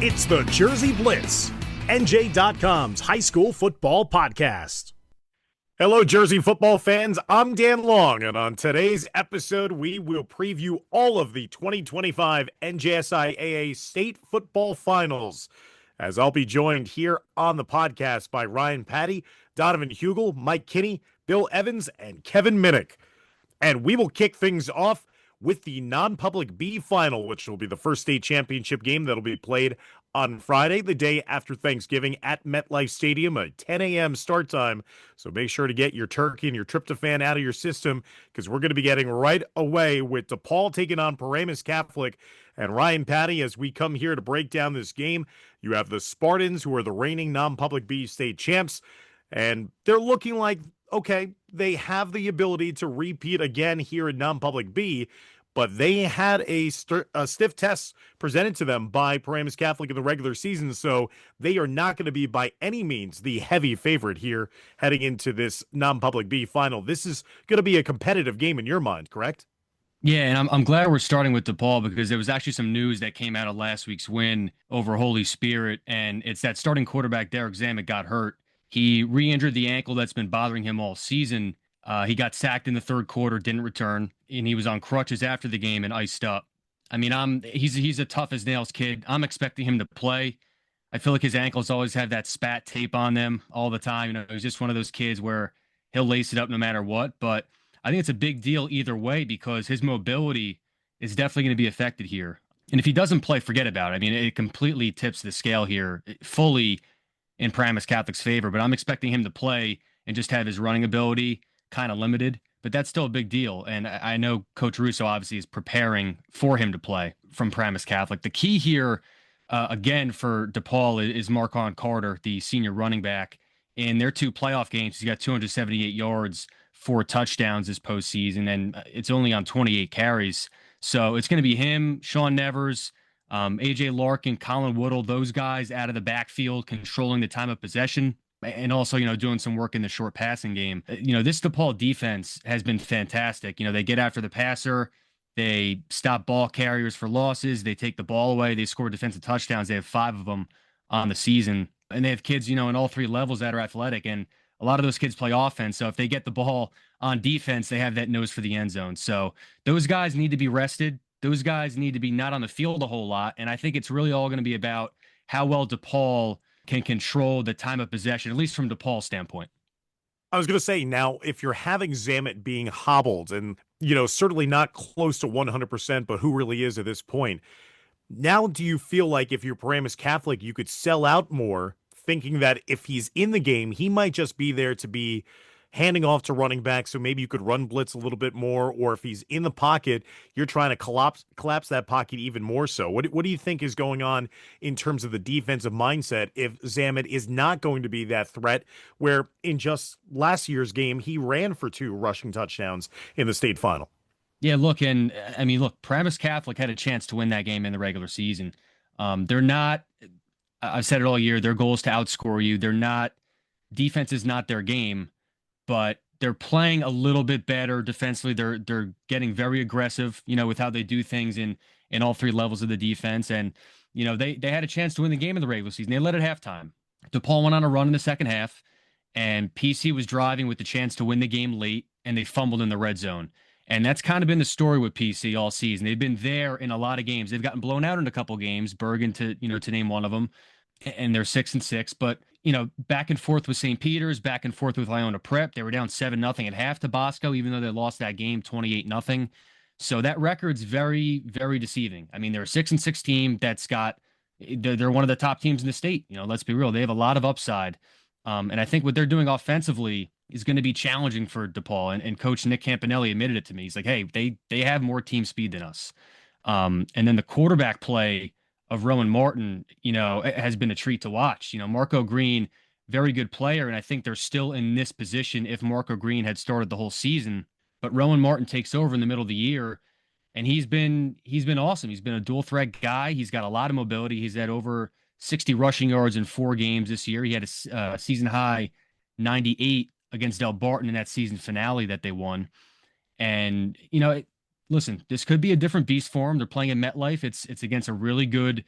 It's the Jersey Blitz, NJ.com's high school football podcast. Hello, Jersey football fans. I'm Dan Long, and on today's episode, we will preview all of the 2025 NJSIAA State Football Finals, as I'll be joined here on the podcast by Ryan Patti, Donovan Hugel, Mike Kinney, Bill Evans, and Kevin Minnick. And we will kick things off with the non-public B final, which will be the first state championship game that'll be played on Friday, the day after Thanksgiving at MetLife Stadium, a 10 a.m. start time. So make sure to get your turkey and your tryptophan out of your system, because we're going to be getting right away with DePaul taking on Paramus Catholic. And Ryan Patti, as we come here to break down this game, you have the Spartans, who are the reigning non-public B state champs, and they're looking like, okay, they have the ability to repeat again here in non-public B, but they had a stiff test presented to them by Paramus Catholic in the regular season, so they are not going to be by any means the heavy favorite here heading into this non-public B final. This is going to be a competitive game in your mind, correct? Yeah, and I'm glad we're starting with DePaul, because there was actually some news that came out of last week's win over Holy Spirit, and it's that starting quarterback, Derek Zammit, got hurt. He re-injured the ankle that's been bothering him all season. He got sacked in the third quarter, didn't return, and he was on crutches after the game and iced up. I mean, he's a tough as nails kid. I'm expecting him to play. I feel like his ankles always have that spat tape on them all the time. You know, he's just one of those kids where he'll lace it up no matter what. But I think it's a big deal either way, because his mobility is definitely going to be affected here. And if he doesn't play, forget about it. I mean, it completely tips the scale here fully in Paramus Catholic's favor. But I'm expecting him to play and just have his running ability kind of limited, but that's still a big deal. And I know Coach Russo obviously is preparing for him to play from Paramus Catholic. The key here, again, for DePaul is Marquand Carter, the senior running back. In their two playoff games, he's got 278 yards, 4 touchdowns this postseason, and it's only on 28 carries. So it's going to be him, Sean Nevers, AJ Larkin, Colin Woodle, those guys out of the backfield controlling the time of possession. And also, you know, doing some work in the short passing game. You know, this DePaul defense has been fantastic. You know, they get after the passer, they stop ball carriers for losses, they take the ball away, they score defensive touchdowns. They have 5 of them on the season. And they have kids, you know, in all 3 levels that are athletic. And a lot of those kids play offense. So if they get the ball on defense, they have that nose for the end zone. So those guys need to be rested. Those guys need to be not on the field a whole lot. And I think it's really all going to be about how well DePaul can control the time of possession, at least from DePaul's standpoint. I was going to say, now, if you're having Zammit being hobbled and, you know, certainly not close to 100%, but who really is at this point, now do you feel like if you're Paramus Catholic, you could sell out more, thinking that if he's in the game, he might just be there to be handing off to running back, so maybe you could run blitz a little bit more, or if he's in the pocket, you're trying to collapse that pocket even more so. What do you think is going on in terms of the defensive mindset if Zammit is not going to be that threat, where in just last year's game, he ran for 2 rushing touchdowns in the state final? Yeah, look, and I mean, look, Paramus Catholic had a chance to win that game in the regular season. They're not, I've said it all year, their goal is to outscore you. They're not, defense is not their game, but they're playing a little bit better defensively. They're getting very aggressive, you know, with how they do things in all 3 levels of the defense. And, you know, they had a chance to win the game in the regular season. They led at halftime. DePaul went on a run in the second half, and PC was driving with the chance to win the game late, and they fumbled in the red zone. And that's kind of been the story with PC all season. They've been there in a lot of games. They've gotten blown out in a couple games, Bergen to name one of them, and they're 6-6. But, you know, back and forth with St. Peter's, back and forth with Iona Prep. They were down 7-0 at half to Bosco, even though they lost that game 28-0. So that record's very, very deceiving. I mean, they're a 6-6 team that's they're one of the top teams in the state. You know, let's be real. They have a lot of upside. And I think what they're doing offensively is going to be challenging for DePaul. And Coach Nick Campanelli admitted it to me. He's like, hey, they have more team speed than us. And then the quarterback play of Rowan Martin, you know, has been a treat to watch. You know, Marco Green, very good player, and I think they're still in this position if Marco Green had started the whole season. But Rowan Martin takes over in the middle of the year, and he's been awesome. He's been a dual threat guy. He's got a lot of mobility. He's had over 60 rushing yards in 4 games this year. He had a season high 98 against Del Barton in that season finale that they won. And, you know, listen, this could be a different beast for them. They're playing in MetLife. It's against a really good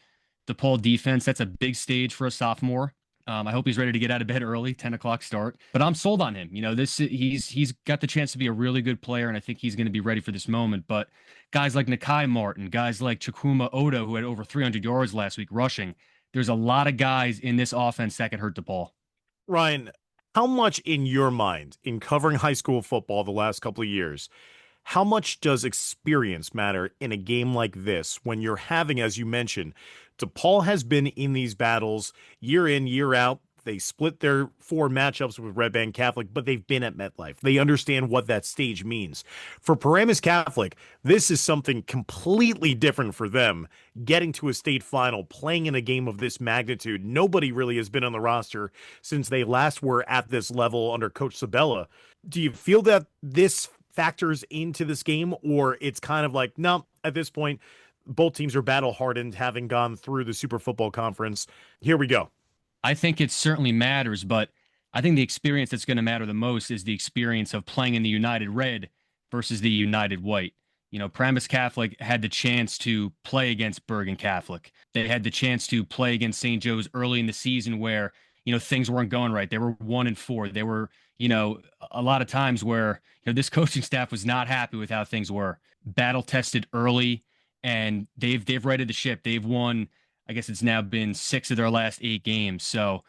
DePaul defense. That's a big stage for a sophomore. I hope he's ready to get out of bed early, 10 o'clock start. But I'm sold on him. He's got the chance to be a really good player, and I think he's going to be ready for this moment. But guys like Nakai Martin, guys like Chukuma Odo, who had over 300 yards last week rushing, there's a lot of guys in this offense that could hurt DePaul. Ryan, how much in your mind, in covering high school football the last couple of years, how much does experience matter in a game like this when you're having, as you mentioned, DePaul has been in these battles year in, year out. They split their 4 matchups with Red Band Catholic, but they've been at MetLife. They understand what that stage means. For Paramus Catholic, this is something completely different for them. Getting to a state final, playing in a game of this magnitude. Nobody really has been on the roster since they last were at this level under Coach Sabella. Do you feel that this factors into this game, or it's kind of like, no, at this point, both teams are battle hardened, having gone through the Super Football Conference. Here we go. I think it certainly matters, but I think the experience that's going to matter the most is the experience of playing in the United Red versus the United White. Paramus Catholic had the chance to play against Bergen Catholic. They had the chance to play against St. Joe's early in the season where, things weren't going right. They were 1-4. They were, a lot of times where, this coaching staff was not happy with how things were. Battle tested early, and they've righted the ship. They've won, I guess it's now been 6 of their last 8 games. So,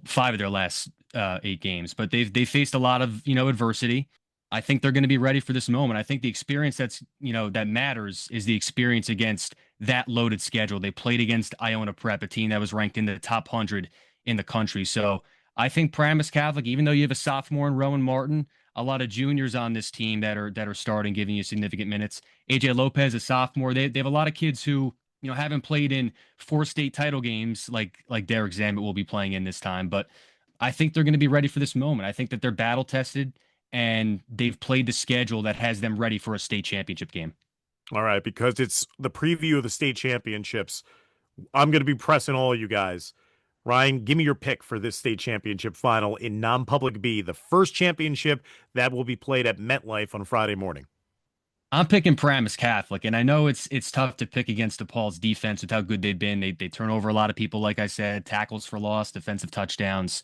5 of their last 8 games, but they faced a lot of, adversity. I think they're going to be ready for this moment. I think the experience that matters is the experience against that loaded schedule. They played against Iona Prep, a team that was ranked in the top 100 in the country. So I think Paramus Catholic, even though you have a sophomore in Rowan Martin, a lot of juniors on this team that are starting, giving you significant minutes. AJ Lopez, a sophomore. They have a lot of kids who, haven't played in 4 state title games like Derek Zammit will be playing in this time. But I think they're going to be ready for this moment. I think that they're battle tested and they've played the schedule that has them ready for a state championship game. All right, because it's the preview of the state championships, I'm going to be pressing all of you guys. Ryan, give me your pick for this state championship final in non-public B, the first championship that will be played at MetLife on Friday morning. I'm picking Paramus Catholic, and I know it's tough to pick against DePaul's defense with how good they've been. They turn over a lot of people, like I said, tackles for loss, defensive touchdowns.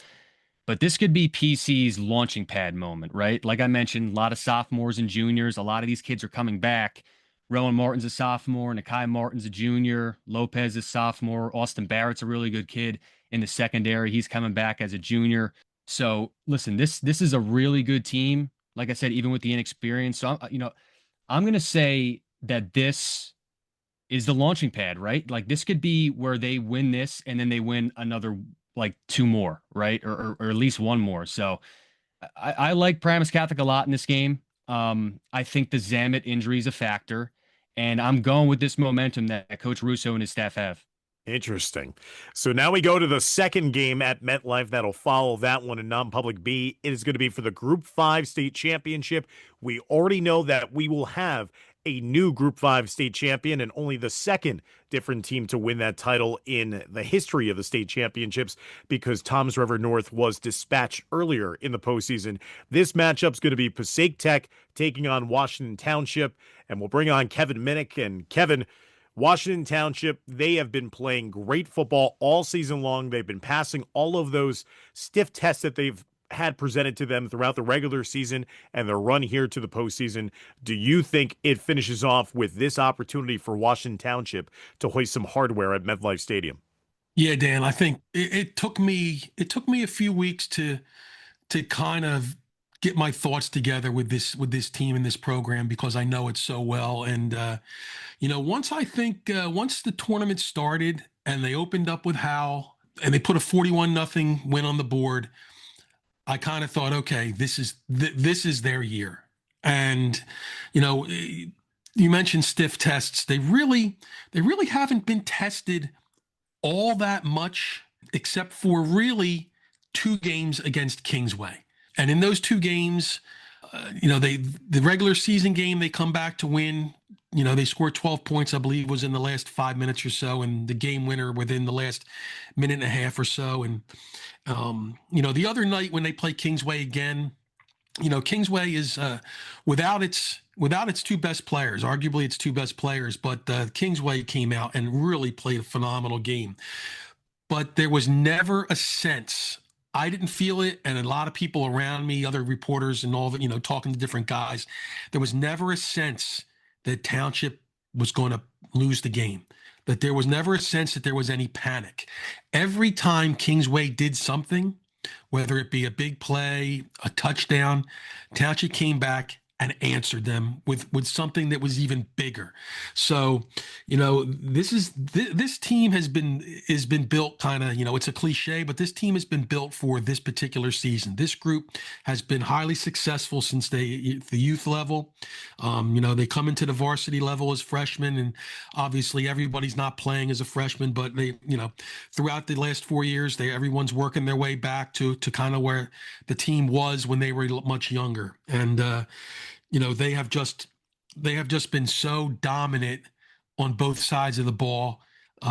But this could be PC's launching pad moment, right? Like I mentioned, a lot of sophomores and juniors. A lot of these kids are coming back. Rowan Martin's a sophomore. Nakai Martin's a junior. Lopez is sophomore. Austin Barrett's a really good kid in the secondary. He's coming back as a junior. So listen, this is a really good team. Like I said, even with the inexperience. So, I'm going to say that this is the launching pad, right? Like this could be where they win this and then they win another, like 2 more, right? Or at least 1 more. So I like Paramus Catholic a lot in this game. I think the Zammit injury is a factor, and I'm going with this momentum that Coach Russo and his staff have. Interesting. So now we go to the second game at MetLife that'll follow that one in non-public B. It is going to be for the Group 5 state championship. We already know that we will have a new Group 5 state champion and only the second different team to win that title in the history of the state championships because Toms River North was dispatched earlier in the postseason. This matchup's going to be Passaic Tech taking on Washington Township, and we'll bring on Kevin Minnick. And Kevin, Washington Township, they have been playing great football all season long. They've been passing all of those stiff tests that they've had presented to them throughout the regular season and their run here to the postseason. Do you think it finishes off with this opportunity for Washington Township to hoist some hardware at MetLife Stadium? Yeah, Dan, I think it took me a few weeks to kind of get my thoughts together with this team and this program because I know it so well. And once the tournament started and they opened up with Hal and they put a 41-0 win on the board, I kind of thought, okay, this is their year. And you mentioned stiff tests. They really haven't been tested all that much, except for really 2 games against Kingsway. And in those 2 games, the regular season game, they come back to win. They scored 12 points, I believe, was in the last 5 minutes or so, and the game winner within the last minute and a half or so. And, the other night when they play Kingsway again, Kingsway is without its two best players, arguably its two best players, but Kingsway came out and really played a phenomenal game. But there was never a sense. I didn't feel it, and a lot of people around me, other reporters and all that, talking to different guys, there was never a sense that Township was going to lose the game, that there was never a sense that there was any panic. Every time Kingsway did something, whether it be a big play, a touchdown, Township came back and answered them with something that was even bigger. So, this team has been built kind of, it's a cliche, but this team has been built for this particular season. This group has been highly successful since the youth level. They come into the varsity level as freshmen, and obviously everybody's not playing as a freshman, but they, throughout the last 4 years, everyone's working their way back to kind of where the team was when they were much younger. And, they have just been so dominant on both sides of the ball.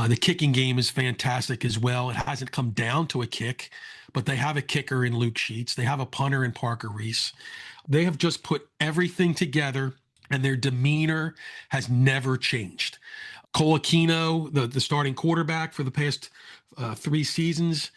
The kicking game is fantastic as well. It hasn't come down to a kick, but they have a kicker in Luke Sheets. They have a punter in Parker Reese. They have just put everything together, and their demeanor has never changed. Colacino, the starting quarterback for the past 3 seasons,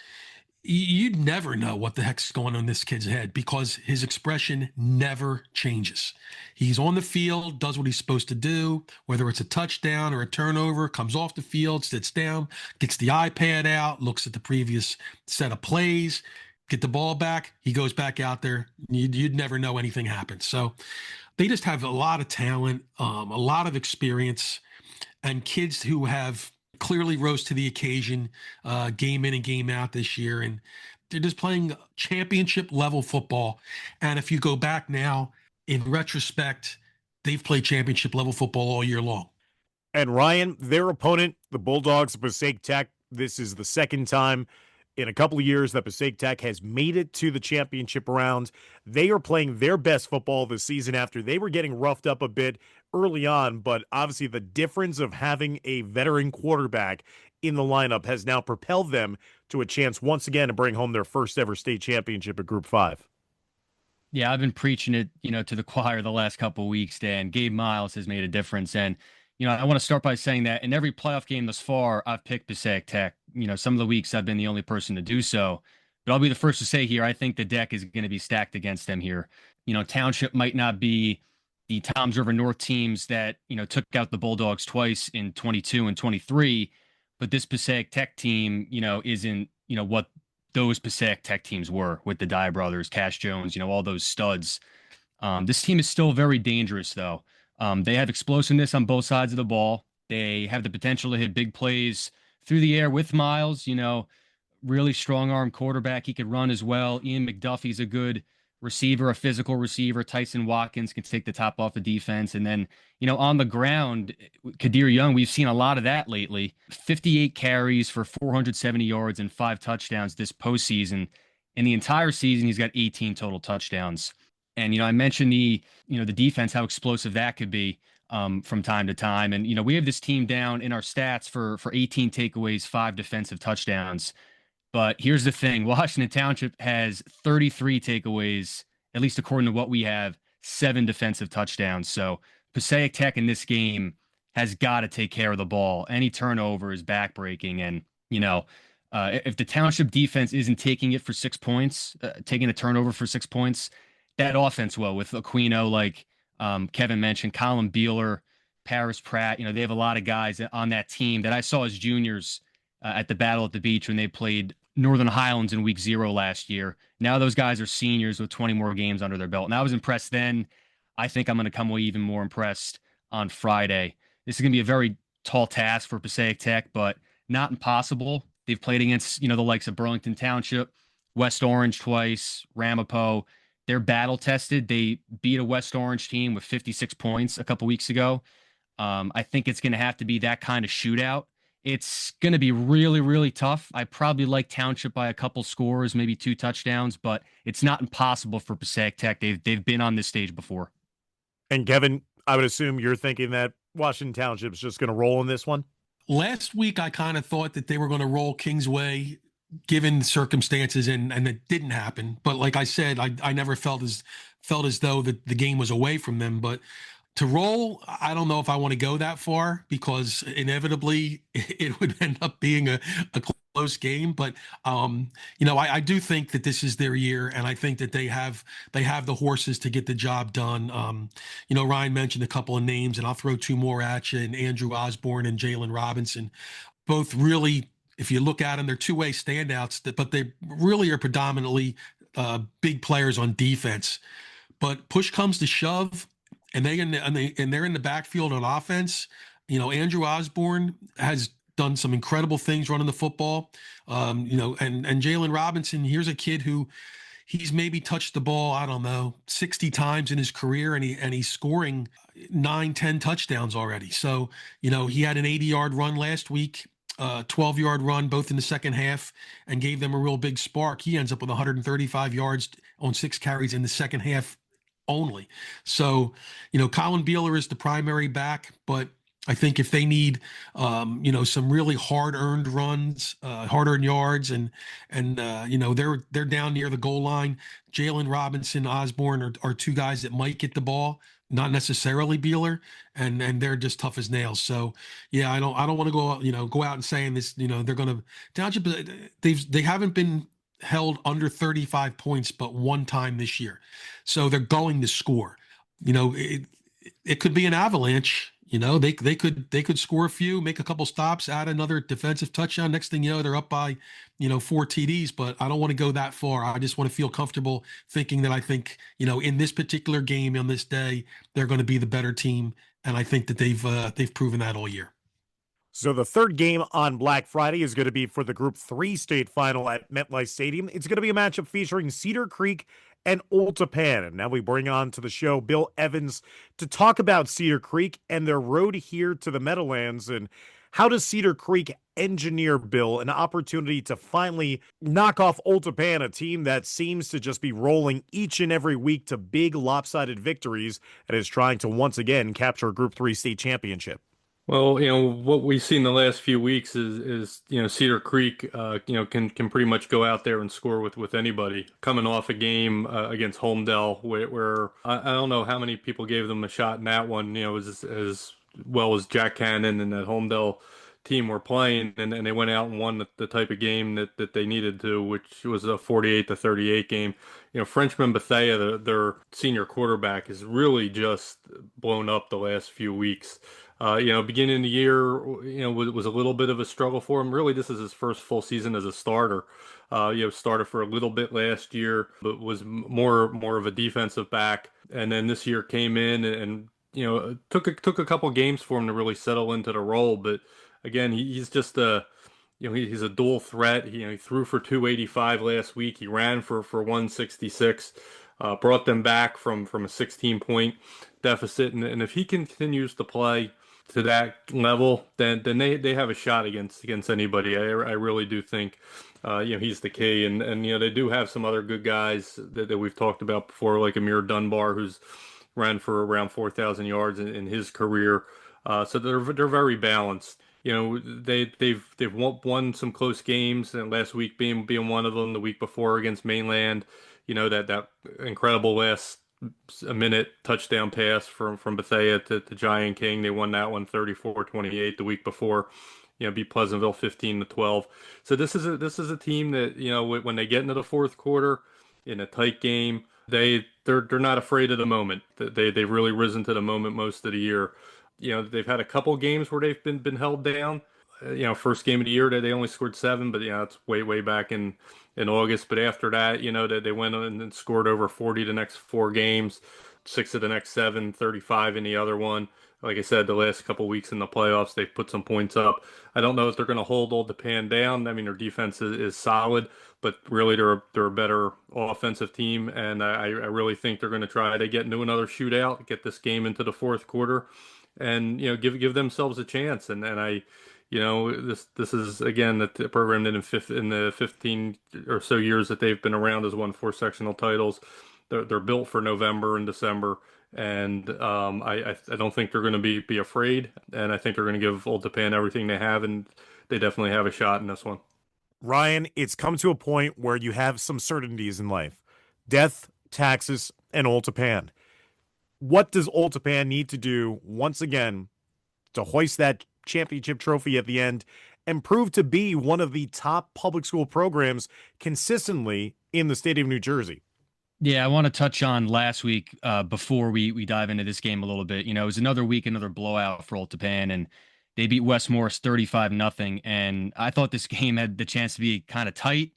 you'd never know what the heck's going on in this kid's head because his expression never changes. He's on the field, does what he's supposed to do, whether it's a touchdown or a turnover, comes off the field, sits down, gets the iPad out, looks at the previous set of plays, get the ball back, he goes back out there. You'd never know anything happened. So they just have a lot of talent, a lot of experience, and kids who have clearly rose to the occasion game in and game out this year. And they're just playing championship level football. And if you go back now, in retrospect, they've played championship level football all year long. And Ryan, their opponent, the Bulldogs of Passaic Tech, this is the second time in a couple of years that Passaic Tech has made it to the championship round. They are playing their best football this season after they were getting roughed up a bit early on, but obviously the difference of having a veteran quarterback in the lineup has now propelled them to a chance once again to bring home their first ever state championship at Group 5. Yeah, I've been preaching it, to the choir the last couple of weeks, Dan. Gabe Miles has made a difference. And, I want to start by saying that in every playoff game thus far, I've picked Passaic Tech. Some of the weeks I've been the only person to do so. But I'll be the first to say here, I think the deck is going to be stacked against them here. Township might not be the Toms River North teams that, took out the Bulldogs twice in 22 and 23. But this Passaic Tech team, isn't, what those Passaic Tech teams were with the Dye brothers, Cash Jones, all those studs. This team is still very dangerous, though. They have explosiveness on both sides of the ball. They have the potential to hit big plays through the air with Miles, really strong arm quarterback. He could run as well. Ian McDuffie's a good receiver, a physical receiver. Tyson Watkins can take the top off the defense. And then, on the ground, Kadir Young, we've seen a lot of that lately. 58 carries for 470 yards and 5 touchdowns this postseason. In the entire season, he's got 18 total touchdowns. And, I mentioned the defense, how explosive that could be from time to time. And, we have this team down in our stats for 18 takeaways, 5 defensive touchdowns. But here's the thing. Washington Township has 33 takeaways, at least according to what we have, 7 defensive touchdowns. So Passaic Tech in this game has got to take care of the ball. Any turnover is backbreaking. And, if the Township defense isn't taking it for 6 points, taking a turnover for 6 points, that offense will, with Aquino, like Kevin mentioned, Colin Beeler, Paris Pratt, they have a lot of guys on that team that I saw as juniors at the Battle at the Beach when they played Northern Highlands in week 0 last year. Now those guys are seniors with 20 more games under their belt. And I was impressed then. I think I'm going to come away even more impressed on Friday. This is going to be a very tall task for Passaic Tech, but not impossible. They've played against, the likes of Burlington Township, West Orange twice, Ramapo. They're battle tested. They beat a West Orange team with 56 points a couple weeks ago. I think it's going to have to be that kind of shootout. It's going to be really, really tough. I probably like Township by a couple scores, maybe 2 touchdowns, but it's not impossible for Passaic Tech. They've been on this stage before. And Kevin, I would assume you're thinking that Washington Township's just going to roll in this one? Last week, I kind of thought that they were going to roll Kingsway given the circumstances, and it didn't happen. But like I said, I never felt as though the game was away from them. But to roll, I don't know if I want to go that far because inevitably it would end up being a close game. But I do think that this is their year, and I think that they have the horses to get the job done. Ryan mentioned a couple of names, and I'll throw two more at you: and Andrew Osborne and Jalen Robinson, both really. If you look at them, they're two-way standouts, but they really are predominantly big players on defense. But push comes to shove, and they're in the backfield on offense. Andrew Osborne has done some incredible things running the football. And Jalen Robinson, here's a kid who he's maybe touched the ball, I don't know, 60 times in his career, and he's scoring 9, 10 touchdowns already. So, he had an 80-yard run last week. 12-yard run, both in the second half, and gave them a real big spark. He ends up with 135 yards on 6 carries in the second half only. So, Colin Beeler is the primary back, but I think if they need, some really hard-earned runs, hard-earned yards, and they're down near the goal line. Jalen Robinson, Osborne are two guys that might get the ball, not necessarily Beeler, and they're just tough as nails. So yeah, I don't want to go out and saying this, they're going to Township. They haven't been held under 35 points but one time this year, so they're going to score. It could be an avalanche. They could score a few, make a couple stops, add another defensive touchdown. Next thing you know, they're up by 4 TDs. But I don't want to go that far. I just want to feel comfortable thinking that I think in this particular game on this day they're going to be the better team, and I think that they've proven that all year. So the third game on Black Friday is going to be for the Group 3 state final at MetLife Stadium. It's going to be a matchup featuring Cedar Creek and Old Tappan. And now we bring on to the show Bill Evans to talk about Cedar Creek and their road here to the Meadowlands. And how does Cedar Creek engineer, Bill, an opportunity to finally knock off Old Tappan, a team that seems to just be rolling each and every week to big lopsided victories and is trying to once again capture a Group 3 state championship? Well, what we've seen the last few weeks is Cedar Creek, can pretty much go out there and score with anybody. Coming off a game against Holmdel, where I don't know how many people gave them a shot in that one. As well as Jack Cannon and that Holmdel team were playing, and they went out and won the type of game that they needed to, which was a 48-38 game. Frenchman Bethea, their senior quarterback, has really just blown up the last few weeks. Beginning of the year, was a little bit of a struggle for him. Really, this is his first full season as a starter. Started for a little bit last year, but was more of a defensive back. And then this year came in and took a couple games for him to really settle into the role. But again, he's just he's a dual threat. He threw for 285 last week. He ran for 166. Brought them back from a 16-point deficit. And if he continues to play to that level, then they have a shot against anybody. I really do think he's the key, and they do have some other good guys that we've talked about before, like Amir Dunbar, who's ran for around 4,000 yards in his career. So they're very balanced. They've won some close games, and last week being one of them. The week before against Mainland, that incredible last a minute touchdown pass from Bethea to Giant King. They won that one 34-28. The week before, beat Pleasantville 15-12. So this is a team that, when they get into the fourth quarter in a tight game, they're not afraid of the moment. They've really risen to the moment most of the year. They've had a couple games where they've been held down. First game of the year they only scored 7, but it's way back in August. But after that, they went on and scored over 40 the next 4 games, 6 of the next 7, 35 in the other one. Like I said, the last couple weeks in the playoffs, they've put some points up. I don't know if they're going to hold Old Tappan down. I mean, their defense is solid, but really they're a better offensive team, and I really think they're going to try to get into another shootout, get this game into the fourth quarter, and give themselves a chance. And I. This is again the program that in the 15 or so years that they've been around has won 4 sectional titles. They're built for November and December, and I don't think they're going to be afraid, and I think they're going to give Old Tappan everything they have, and they definitely have a shot in this one. Ryan, it's come to a point where you have some certainties in life: death, taxes, and Old Tappan. What does Old Tappan need to do once again to hoist that championship trophy at the end and prove to be one of the top public school programs consistently in the state of New Jersey? Yeah, I want to touch on last week before we dive into this game a little bit. It was another week, another blowout for Old Tappan, and they beat West Morris 35-0. And I thought this game had the chance to be kind of tight.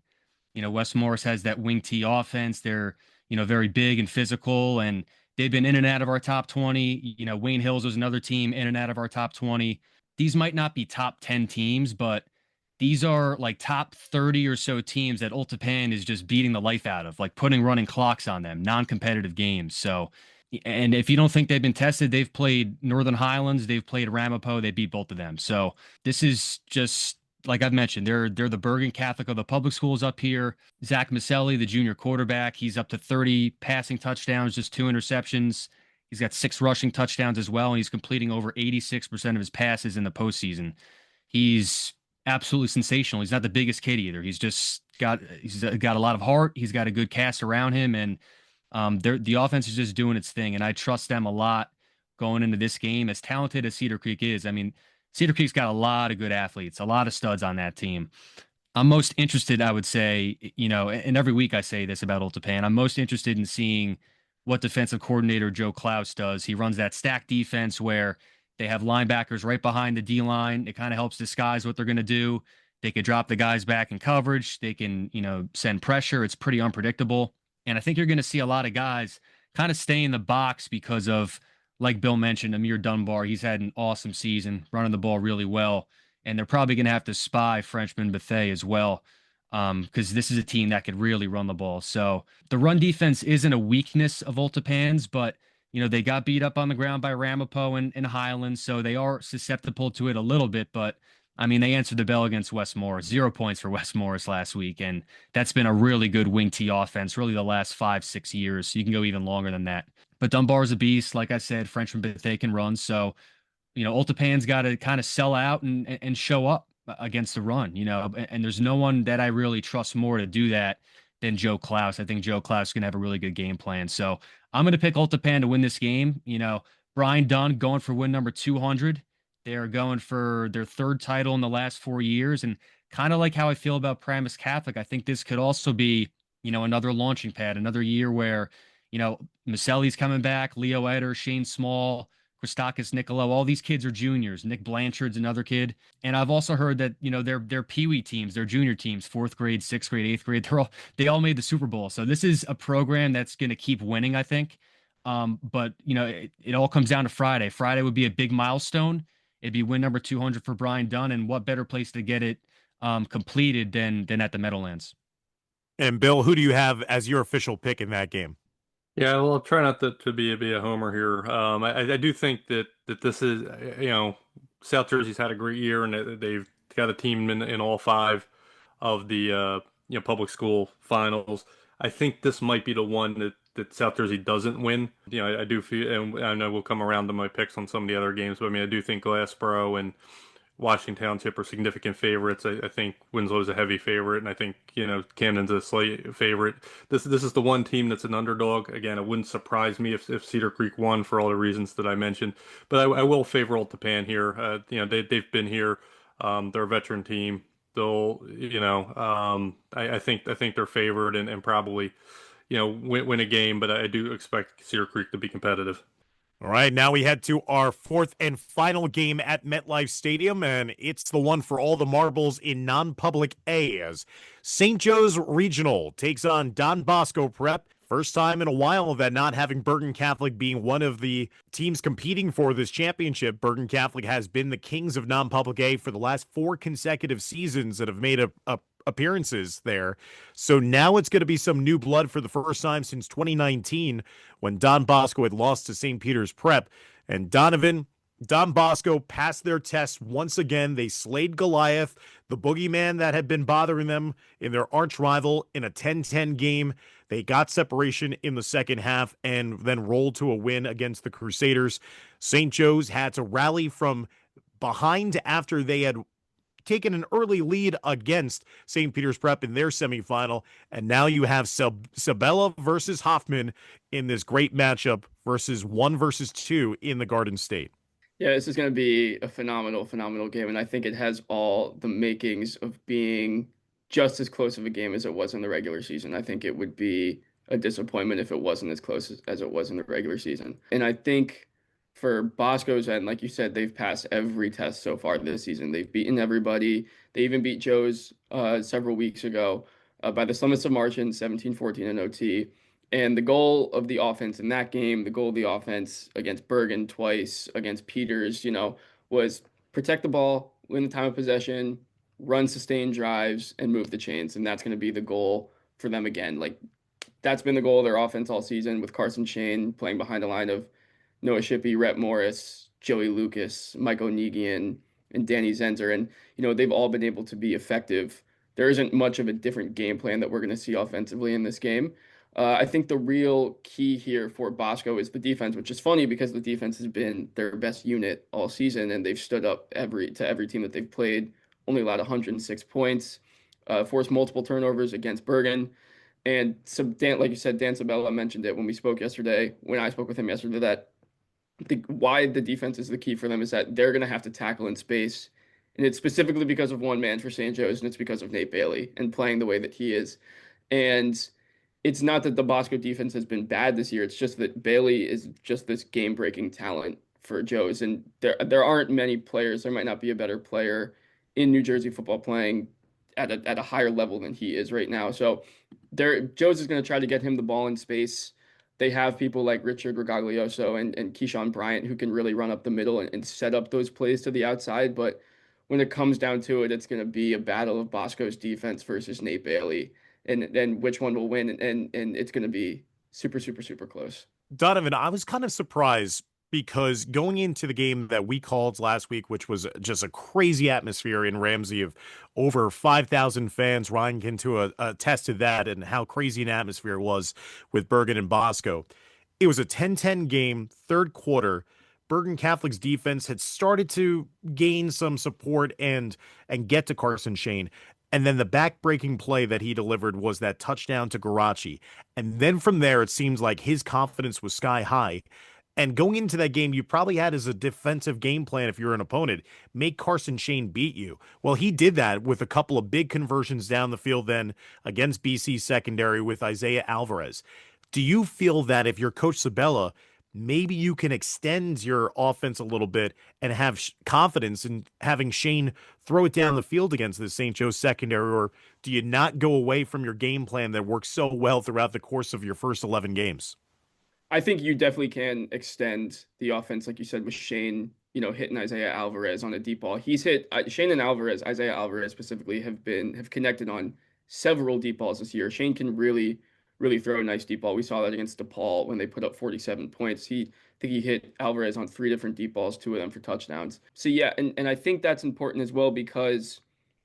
West Morris has that wing T offense. They're, very big and physical, and they've been in and out of our top 20. Wayne Hills was another team in and out of our top 20. These might not be top 10 teams, but these are like top 30 or so teams that Old Tappan is just beating the life out of, like putting running clocks on them, non-competitive games. So, and if you don't think they've been tested, they've played Northern Highlands, they've played Ramapo, they beat both of them. So this is just, like I've mentioned, they're the Bergen Catholic of the public schools up here. Zach Maselli, the junior quarterback, he's up to 30 passing touchdowns, just 2 interceptions. He's got 6 rushing touchdowns as well, and he's completing over 86% of his passes in the postseason. He's absolutely sensational. He's not the biggest kid either. He's got a lot of heart. He's got a good cast around him, and the offense is just doing its thing. And I trust them a lot going into this game. As talented as Cedar Creek is, I mean, Cedar Creek's got a lot of good athletes, a lot of studs on that team. I'm most interested, I would say, and every week I say this about Old Tappan, I'm most interested in seeing what defensive coordinator Joe Klaus does. He runs that stack defense where they have linebackers right behind the D-line. It kind of helps disguise what they're going to do. They could drop the guys back in coverage. They can, send pressure. It's pretty unpredictable. And I think you're going to see a lot of guys kind of stay in the box because of, like Bill mentioned, Amir Dunbar. He's had an awesome season, running the ball really well. And they're probably going to have to spy Frenchman Bethea as well, because this is a team that could really run the ball. So the run defense isn't a weakness of Old Tappan's, but they got beat up on the ground by Ramapo and Highlands, so they are susceptible to it a little bit. But, I mean, they answered the bell against West Morris. 0 points for West Morris last week, and that's been a really good wing T offense, really the last 5-6 years. So you can go even longer than that. But Dunbar is a beast. Like I said, Frenchman Bethea can run. So, Old Tappan's got to kind of sell out and show up against the run, and there's no one that I really trust more to do that than Joe Klaus. I think Joe Klaus can have a really good game plan. So I'm going to pick Old Tappan to win this game. Brian Dunn going for win number 200. They're going for their 3rd title in the last 4 years. And kind of like how I feel about Paramus Catholic, I think this could also be, another launching pad, another year where, Maselli's coming back, Leo Eder, Shane Small, Christakis Nicolo, all these kids are juniors. Nick Blanchard's another kid. And I've also heard that, their peewee teams, their junior teams, 4th grade, 6th grade, 8th grade, they all made the Super Bowl. So this is a program that's going to keep winning, I think. But it all comes down to Friday. Friday would be a big milestone. It'd be win number 200 for Brian Dunn. And what better place to get it completed than at the Meadowlands? And Bill, who do you have as your official pick in that game? Yeah, well, I'll try not to be a homer here. I do think that this is, South Jersey's had a great year, and they've got a team in all 5 of the public school finals. I think this might be the one that South Jersey doesn't win. I do feel, and I know we'll come around to my picks on some of the other games, but I mean, I do think Glassboro and Washington Township are significant favorites. I think Winslow's a heavy favorite, and I think Camden's a slight favorite. This is the one team that's an underdog. Again, it wouldn't surprise me if Cedar Creek won for all the reasons that I mentioned. But I will favor Old Tappan here. They've been here. They're a veteran team. They'll I think they're favored and probably win a game. But I do expect Cedar Creek to be competitive. All right, now we head to our 4th and final game at MetLife Stadium, and it's the one for all the marbles in non-public A, as St. Joe's Regional takes on Don Bosco Prep. First time in a while that not having Bergen Catholic being one of the teams competing for this championship. Bergen Catholic has been the kings of non-public A for the last 4 consecutive seasons that have made appearances there. So now it's going to be some new blood for the first time since 2019 when Don Bosco had lost to St. Peter's Prep. And Don Bosco passed their test once again. They slayed Goliath, the boogeyman that had been bothering them in their arch rival, in a 10-10 game. They got separation in the second half and then rolled to a win against the Crusaders. St. Joe's had to rally from behind after they had taken an early lead against St. Peter's Prep in their semifinal, and now you have Sabella versus Hoffmann in this great matchup versus 1 versus 2 in the Garden State. Yeah, this is going to be a phenomenal game, and I think it has all the makings of being just as close of a game as it was in the regular season. I think it would be a disappointment if it wasn't as close as it was in the regular season. And I think for Bosco's end, like you said, they've passed every test so far this season. They've beaten everybody. They even beat Joe's several weeks ago by the slimmest of margin, 17-14 in OT. And the goal of the offense in that game, the goal of the offense against Bergen twice, against Peters, was protect the ball, win the time of possession, run sustained drives, and move the chains. And that's going to be the goal for them again. Like, that's been the goal of their offense all season, with Carson Shane playing behind the line of Noah Shippey, Rhett Morris, Joey Lucas, Mike O'Negian, and Danny Zenzer. And, they've all been able to be effective. There isn't much of a different game plan that we're going to see offensively in this game. I think the real key here for Bosco is the defense, which is funny because the defense has been their best unit all season, and they've stood up to every team that they've played, only allowed 106 points, forced multiple turnovers against Bergen. And like you said, Dan Sabella mentioned it when I spoke with him yesterday, that why the defense is the key for them is that they're going to have to tackle in space. And it's specifically because of one man for St. Joe's, and it's because of Nate Bailey and playing the way that he is. And it's not that the Bosco defense has been bad this year. It's just that Bailey is just this game-breaking talent for Joe's. And there aren't many players. There might not be a better player in New Jersey football playing at a higher level than he is right now. So Joe's is going to try to get him the ball in space. They have people like Richard Regaglioso and Keyshawn Bryant who can really run up the middle and set up those plays to the outside. But when it comes down to it, it's going to be a battle of Bosco's defense versus Nate Bailey. And then which one will win, and it's going to be super, super, super close. Donovan, I was kind of surprised because going into the game that we called last week, which was just a crazy atmosphere in Ramsey of over 5,000 fans, Ryan can attest to that and how crazy an atmosphere was with Bergen and Bosco. It was a 10-10 game, third quarter. Bergen Catholic's defense had started to gain some support and get to Carson Shane. And then the back-breaking play that he delivered was that touchdown to Garachi. And then from there, it seems like his confidence was sky high. And going into that game, you probably had as a defensive game plan, if you're an opponent, make Carson Shane beat you. Well, he did that with a couple of big conversions down the field then against BC secondary with Isaiah Alvarez. Do you feel that if you're Coach Sabella, maybe you can extend your offense a little bit and have confidence in having Shane throw it down the field against the St. Joe's secondary? Or do you not go away from your game plan that worked so well throughout the course of your first 11 games? I think you definitely can extend the offense, like you said, with Shane, hitting Isaiah Alvarez on a deep ball. He's hit Shane and Isaiah Alvarez specifically have connected on several deep balls this year. Shane can really throw a nice deep ball. We saw that against DePaul when they put up 47 points. I think he hit Alvarez on 3 different deep balls, 2 of them for touchdowns. So yeah, and I think that's important as well because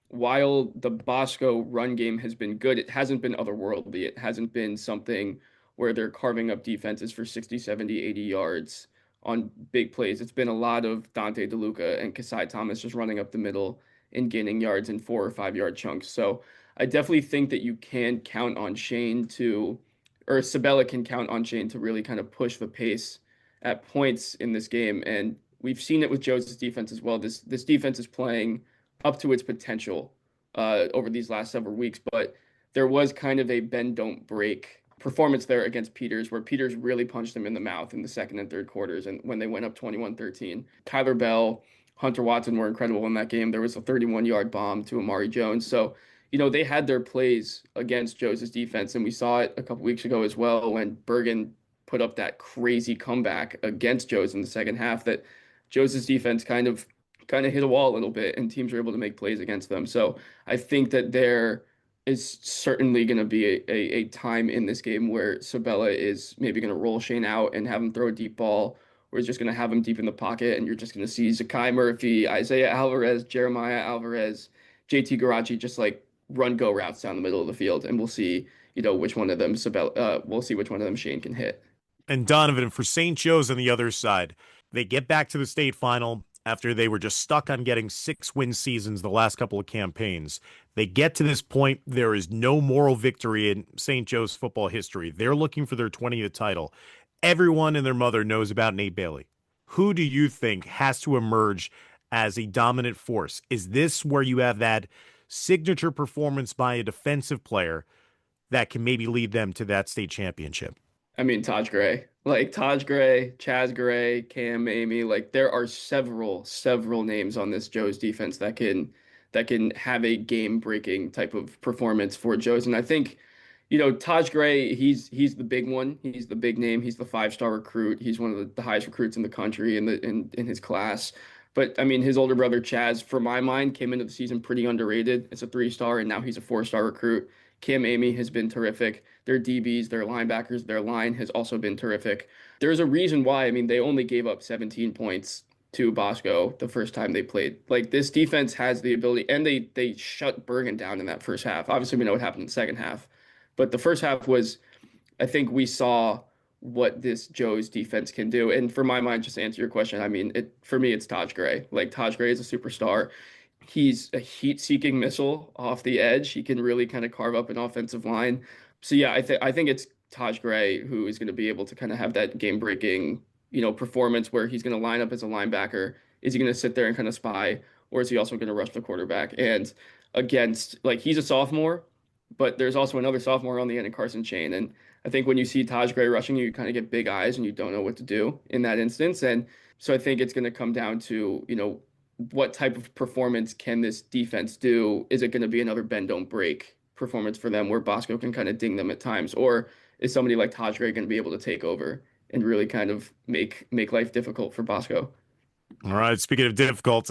while the Bosco run game has been good, it hasn't been otherworldly. It hasn't been something where they're carving up defenses for 60, 70, 80 yards on big plays. It's been a lot of Dante DeLuca and Kasai Thomas just running up the middle and gaining yards in 4 or 5 yard chunks. So I definitely think that you can count on Sabella can count on Shane to really kind of push the pace at points in this game. And we've seen it with Joe's defense as well. This defense is playing up to its potential over these last several weeks, but there was kind of a bend, don't break performance there against Peters, where Peters really punched them in the mouth in the second and third quarters. And when they went up 21-13, Tyler Bell, Hunter Watson were incredible in that game. There was a 31-yard bomb to Amari Jones. So, they had their plays against Joe's defense, and we saw it a couple weeks ago as well when Bergen put up that crazy comeback against Joe's in the second half that Joe's defense kind of hit a wall a little bit, and teams were able to make plays against them. So I think that there is certainly going to be a time in this game where Sabella is maybe going to roll Shane out and have him throw a deep ball, or he's just going to have him deep in the pocket, and you're just going to see Zakai Murphy, Isaiah Alvarez, Jeremiah Alvarez, JT Garachi just like run go routes down the middle of the field, and we'll see which one of them Shane can hit. And Donovan, for St. Joe's on the other side, they get back to the state final. after they were just stuck on getting 6-win seasons the last couple of campaigns. They get to this point. There is no moral victory in St. Joe's football history. They're looking for their 20th title. Everyone and their mother knows about Nate Bailey. Who do you think has to emerge as a dominant force? Is this where you have that signature performance by a defensive player that can maybe lead them to that state championship? I mean, Taj Gray, like Taj Gray, Chaz Gray, Cam Amy, like there are several names on this Joe's defense that can have a game-breaking type of performance for Joe's. And I think, Taj Gray, he's the big one. He's the big name. He's the 5-star recruit. He's one of the highest recruits in the country in his class. But I mean, his older brother Chaz, for my mind, came into the season pretty underrated. It's a 3-star, and now he's a 4-star recruit. Cam Amy has been terrific. Their DBs, their linebackers, their line has also been terrific. There's a reason why. I mean, they only gave up 17 points to Bosco the first time they played. Like, this defense has the ability, and they shut Bergen down in that first half. Obviously, we know what happened in the second half. But the first half was, I think we saw what this Joe's defense can do. And for my mind, just to answer your question, I mean, for me, it's Taj Gray. Like, Taj Gray is a superstar. He's a heat-seeking missile off the edge. He can really kind of carve up an offensive line. So yeah, I think it's Taj Gray who is going to be able to kind of have that game-breaking, performance where he's going to line up as a linebacker. Is he going to sit there and kind of spy, or is he also going to rush the quarterback? And against, like, he's a sophomore, but there's also another sophomore on the end of Carson Chain. And I think when you see Taj Gray rushing, you kind of get big eyes and you don't know what to do in that instance. And so I think it's going to come down to, what type of performance can this defense do? Is it going to be another bend don't break performance for them where Bosco can kind of ding them at times? Or is somebody like Taj Gray going to be able to take over and really kind of make life difficult for Bosco? All right. Speaking of difficult,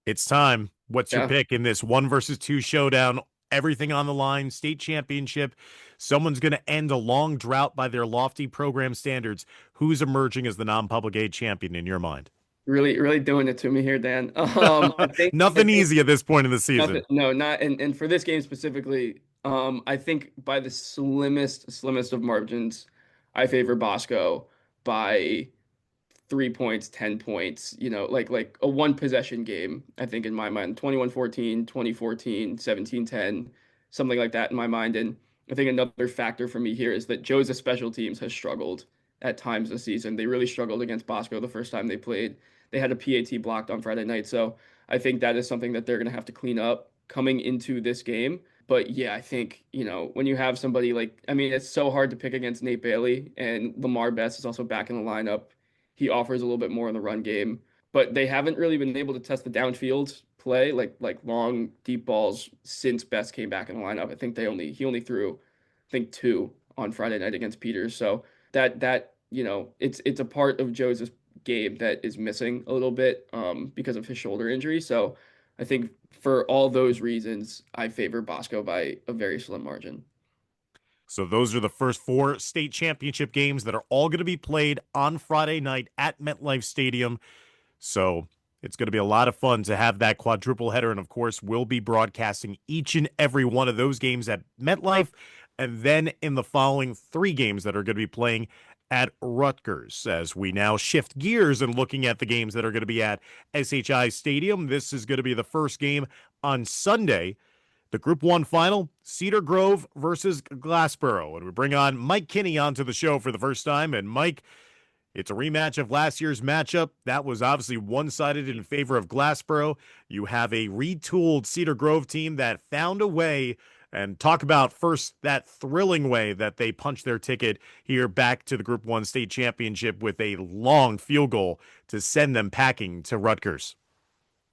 it's time. What's your pick in this 1 versus 2 showdown? Everything on the line, state championship. Someone's going to end a long drought by their lofty program standards. Who's emerging as the non-public aid champion in your mind? Really doing it to me here, Dan. I think Nothing easy at this point in the season. Not and for this game specifically, I think by the slimmest of margins, I favor Bosco by 3 points, 10 points, like a one possession game, I think in my mind, 21-14, 20-14, 17-10, something like that in my mind. And I think another factor for me here is that Joe's special teams has struggled at times this season. They really struggled against Bosco the first time they played. They had a PAT blocked on Friday night. So I think that is something that they're going to have to clean up coming into this game. But yeah, I think, when you have somebody like, I mean, it's so hard to pick against Nate Bailey, and Lamar Best is also back in the lineup. He offers a little bit more in the run game, but they haven't really been able to test the downfield play, like long deep balls since Best came back in the lineup. I think he only threw, I think 2 on Friday night against Peters. So that it's a part of Joe's game that is missing a little bit because of his shoulder injury. So I think for all those reasons, I favor Bosco by a very slim margin. So those are the first 4 state championship games that are all going to be played on Friday night at MetLife Stadium. So it's going to be a lot of fun to have that quadruple header. And of course, we'll be broadcasting each and every one of those games at MetLife, and then in the following 3 games that are going to be playing at Rutgers. As we now shift gears and looking at the games that are going to be at SHI Stadium, this is going to be the first game on Sunday, the Group 1 final, Cedar Grove versus Glassboro. And we bring on Mike Kinney onto the show for the first time. And Mike, it's a rematch of last year's matchup. That was obviously one-sided in favor of Glassboro. You have a retooled Cedar Grove team that found a way, and talk about first that thrilling way that they punched their ticket here back to the Group 1 state championship with a long field goal to send them packing to Rutgers.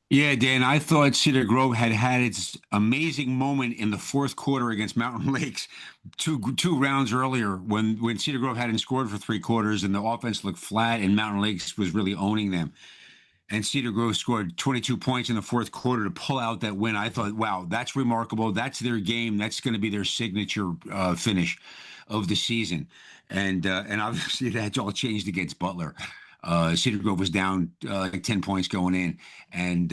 Yeah, Dan, I thought Cedar Grove had its amazing moment in the fourth quarter against Mountain Lakes two rounds earlier when Cedar Grove hadn't scored for 3 quarters and the offense looked flat and Mountain Lakes was really owning them. And Cedar Grove scored 22 points in the fourth quarter to pull out that win. I thought, wow, that's remarkable. That's their game. That's going to be their signature finish of the season. And obviously that's all changed against Butler. Cedar Grove was down like 10 points going in. And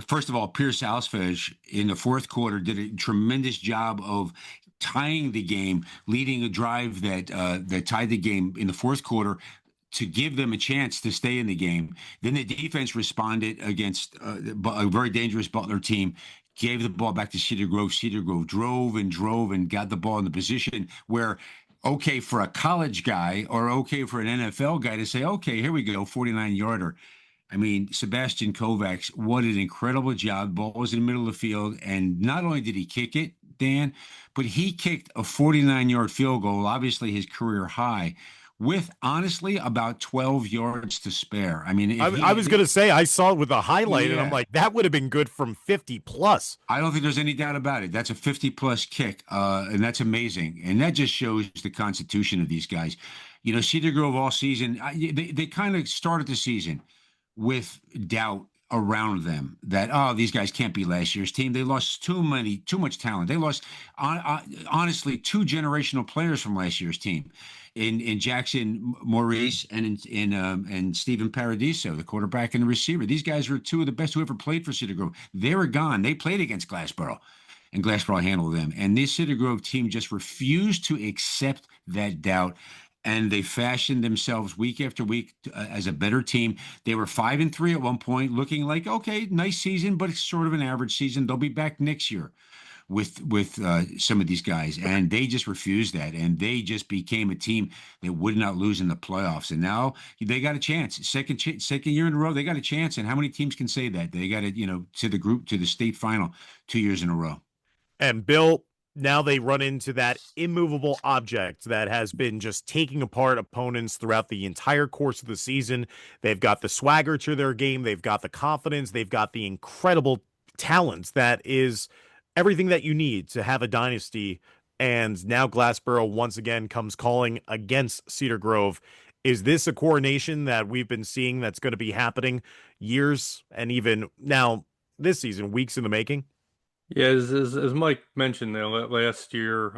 first of all, Pierce Alsfage in the fourth quarter did a tremendous job of tying the game, leading a drive that tied the game in the fourth quarter to give them a chance to stay in the game. Then the defense responded against a very dangerous Butler team, gave the ball back to Cedar Grove. Cedar Grove drove and got the ball in the position where, okay, for a college guy or okay for an NFL guy to say, okay, here we go, 49-yarder. I mean, Sebastian Kovacs, what an incredible job. Ball was in the middle of the field. And not only did he kick it, Dan, but he kicked a 49-yard field goal, obviously his career high, with honestly about 12 yards to spare. I mean, I was going to say, I saw it with a highlight, and I'm Yeah. like, that would have been good from 50 plus. I don't think there's any doubt about it. That's a 50-plus kick, and that's amazing. And that just shows the constitution of these guys. You know, Cedar Grove all season, they kind of started the season with doubt around them that, oh, these guys can't be last year's team. They lost too much talent. They lost, honestly, two generational players from last year's team in Jackson Maurice and in Stephen Paradiso, the quarterback and the receiver. These guys were two of the best who ever played for Cedar Grove. They were gone. They played against Glassboro, and Glassboro handled them. And this Cedar Grove team just refused to accept that doubt. And they fashioned themselves week after week as a better team. They were 5-3 at one point, looking like, okay, nice season, but it's sort of an average season. They'll be back next year with some of these guys, and they just refused that, and they just became a team that would not lose in the playoffs. And now they got a chance. Second year in a row, they got a chance. And how many teams can say that? They got it, to the state final 2 years in a row. And Bill, now they run into that immovable object that has been just taking apart opponents throughout the entire course of the season. They've got the swagger to their game. They've got the confidence. They've got the incredible talent that is everything that you need to have a dynasty. And now Glassboro once again comes calling against Cedar Grove. Is this a coronation that we've been seeing that's going to be happening years and even now this season, weeks in the making? Yeah, as Mike mentioned last year,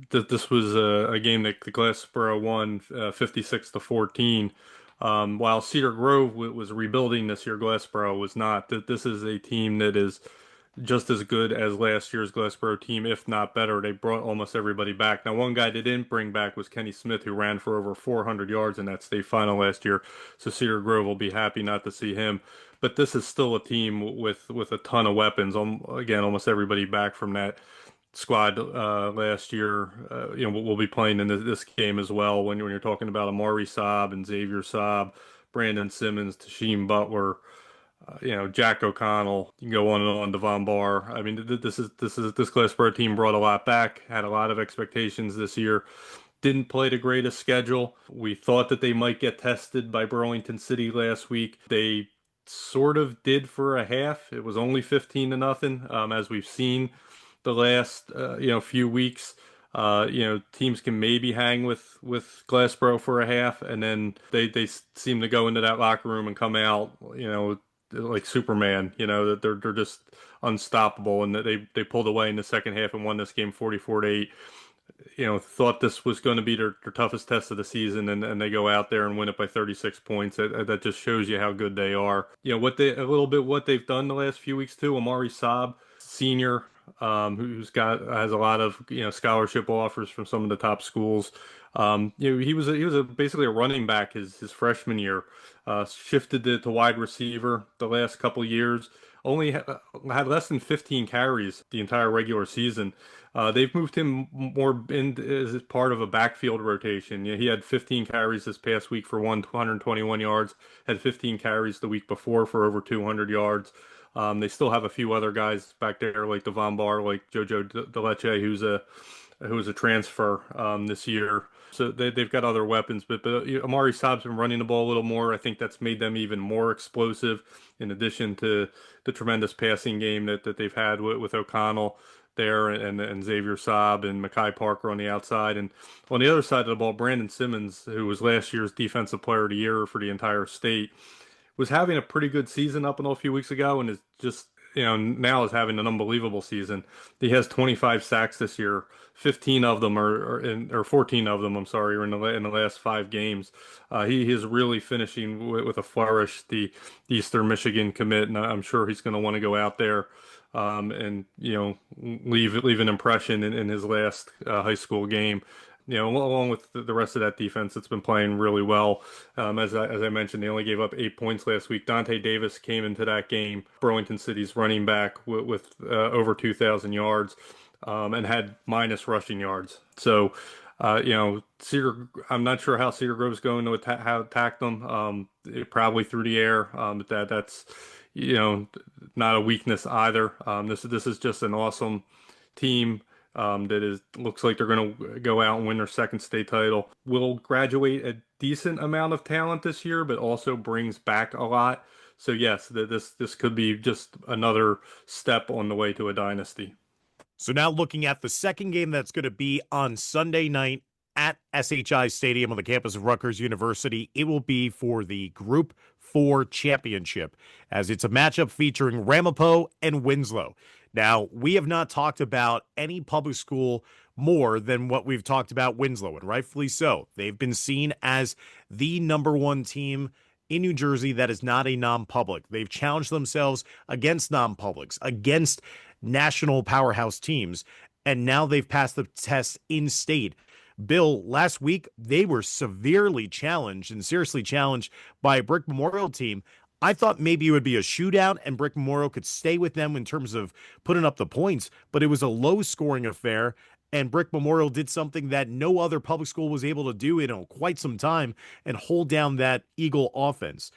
this was a game that the Glassboro won 56-14. While Cedar Grove was rebuilding this year, Glassboro was not. This is a team that is just as good as last year's Glassboro team, if not better. They brought almost everybody back. Now, one guy they didn't bring back was Kenny Smith, who ran for over 400 yards in that state final last year. So Cedar Grove will be happy not to see him. But this is still a team with a ton of weapons. Again, almost everybody back from that squad last year. We'll be playing in this game as well. When you're talking about Amari Saab and Xavier Saab, Brandon Simmons, Tashim Butler, Jack O'Connell. You can go on Devon Barr. I mean, this Glassboro team brought a lot back. Had a lot of expectations this year. Didn't play the greatest schedule. We thought that they might get tested by Burlington City last week. They sort of did for a half. It was only 15-0, as we've seen the last few weeks. Teams can maybe hang with Glassboro for a half, and then they seem to go into that locker room and come out, like Superman. That they're just unstoppable, and that they pulled away in the second half and won this game 44-8. Thought this was going to be their toughest test of the season, and they go out there and win it by 36 points. That just shows you how good they are. What they've done the last few weeks too. Amari Saab, senior, has a lot of scholarship offers from some of the top schools. He was basically a running back his freshman year. Shifted to wide receiver the last couple years. Only had less than 15 carries the entire regular season. They've moved him more in as part of a backfield rotation. He had 15 carries this past week for 121 yards, had 15 carries the week before for over 200 yards. They still have a few other guys back there like Devon Barr, like JoJo DeLeche, who's a transfer this year. So they've got other weapons, but Amari Saab's been running the ball a little more. I think that's made them even more explosive, in addition to the tremendous passing game that they've had with O'Connell there and Xavier Saab and Mekhi Parker on the outside. And on the other side of the ball, Brandon Simmons, who was last year's Defensive Player of the Year for the entire state, was having a pretty good season up until a few weeks ago, and is just now is having an unbelievable season. He has 25 sacks this year. 15 of them or 14 of them, I'm sorry, are in the last 5 games. He is really finishing with a flourish. The Eastern Michigan commit, and I'm sure he's going to want to go out there and leave an impression in his last high school game. along with the rest of that defense that's been playing really well. As I mentioned, they only gave up 8 points last week. Dante Davis came into that game, Burlington City's running back, with over 2,000 yards, and had minus rushing yards. So, I'm not sure how Cedar Grove's going to attack them. Probably through the air. But that's not a weakness either. This is just an awesome team. Looks like they're going to go out and win their second state title. Will graduate a decent amount of talent this year, but also brings back a lot. So yes, this could be just another step on the way to a dynasty. So now looking at the second game that's going to be on Sunday night at SHI Stadium on the campus of Rutgers University, it will be for the Group 4 championship, as it's a matchup featuring Ramapo and Winslow. Now, we have not talked about any public school more than what we've talked about Winslow, and rightfully so. They've been seen as the number one team in New Jersey that is not a non-public. They've challenged themselves against non-publics, against national powerhouse teams, and now they've passed the test in state. Bill, last week, they were severely challenged and seriously challenged by a Brick Memorial team. I thought maybe it would be a shootout and Brick Memorial could stay with them in terms of putting up the points, but it was a low-scoring affair, and Brick Memorial did something that no other public school was able to do in quite some time and hold down that Eagle offense.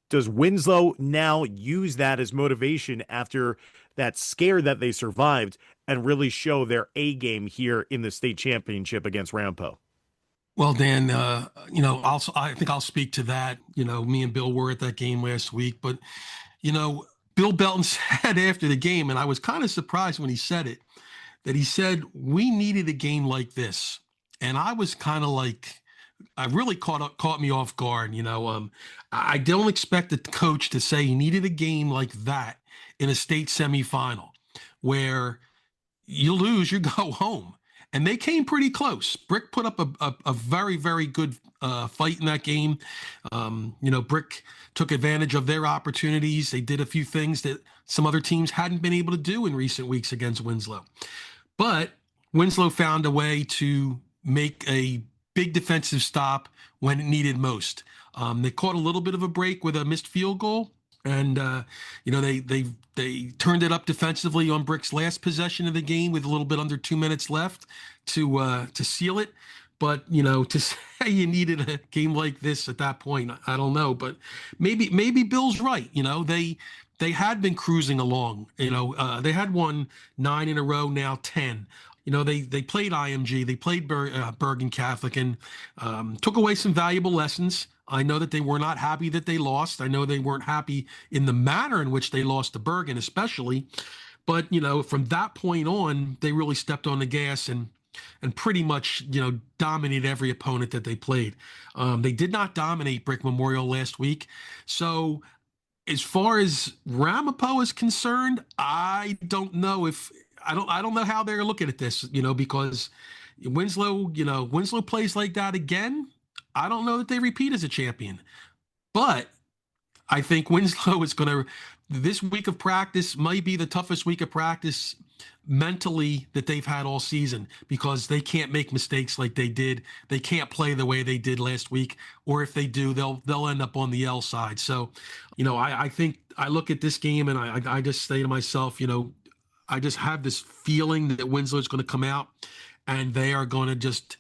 Does Winslow now use that as motivation after that scare that they survived and really show their A game here in the state championship against Rampo? Well, Dan, I think I'll speak to that. Me and Bill were at that game last week, but, Bill Belton said after the game, and I was kind of surprised when he said it, that he said, we needed a game like this. And I was kind of like, I really caught me off guard. I don't expect the coach to say he needed a game like that in a state semifinal where you lose, you go home. And they came pretty close. Brick put up a very, very good fight in that game. Brick took advantage of their opportunities. They did a few things that some other teams hadn't been able to do in recent weeks against Winslow. But Winslow found a way to make a big defensive stop when it needed most. They caught a little bit of a break with a missed field goal. And, they turned it up defensively on Brick's last possession of the game with a little bit under 2 minutes left to seal it. But, to say you needed a game like this at that point, I don't know. But maybe Bill's right. They had been cruising along. They had won 9 in a row, now 10. They played IMG, they played Bergen Catholic, and took away some valuable lessons. I know that they were not happy that they lost. I know they weren't happy in the manner in which they lost to Bergen, especially. But, from that point on, they really stepped on the gas and pretty much, dominated every opponent that they played. They did not dominate Brick Memorial last week. So as far as Ramapo is concerned, I don't know how they're looking at this, because Winslow plays like that again. I don't know that they repeat as a champion, but I think Winslow is this week of practice might be the toughest week of practice mentally that they've had all season, because they can't make mistakes like they did. They can't play the way they did last week, or if they do, they'll end up on the L side. So, I think I look at this game and I just say to myself, I just have this feeling that Winslow is going to come out and they are going to just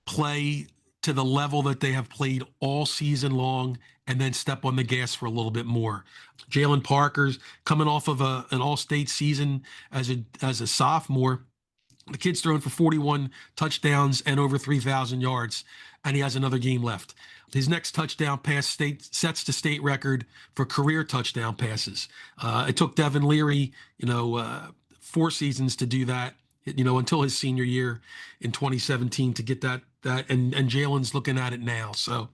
play to the level that they have played all season long and then step on the gas for a little bit more. Jalen Parker's coming off of an all-state season as a sophomore. The kid's throwing for 41 touchdowns and over 3,000 yards, and he has another game left. His next touchdown pass sets the state record for career touchdown passes. It took Devin Leary, 4 seasons to do that, until his senior year in 2017 to get that, and Jalen's looking at it now. So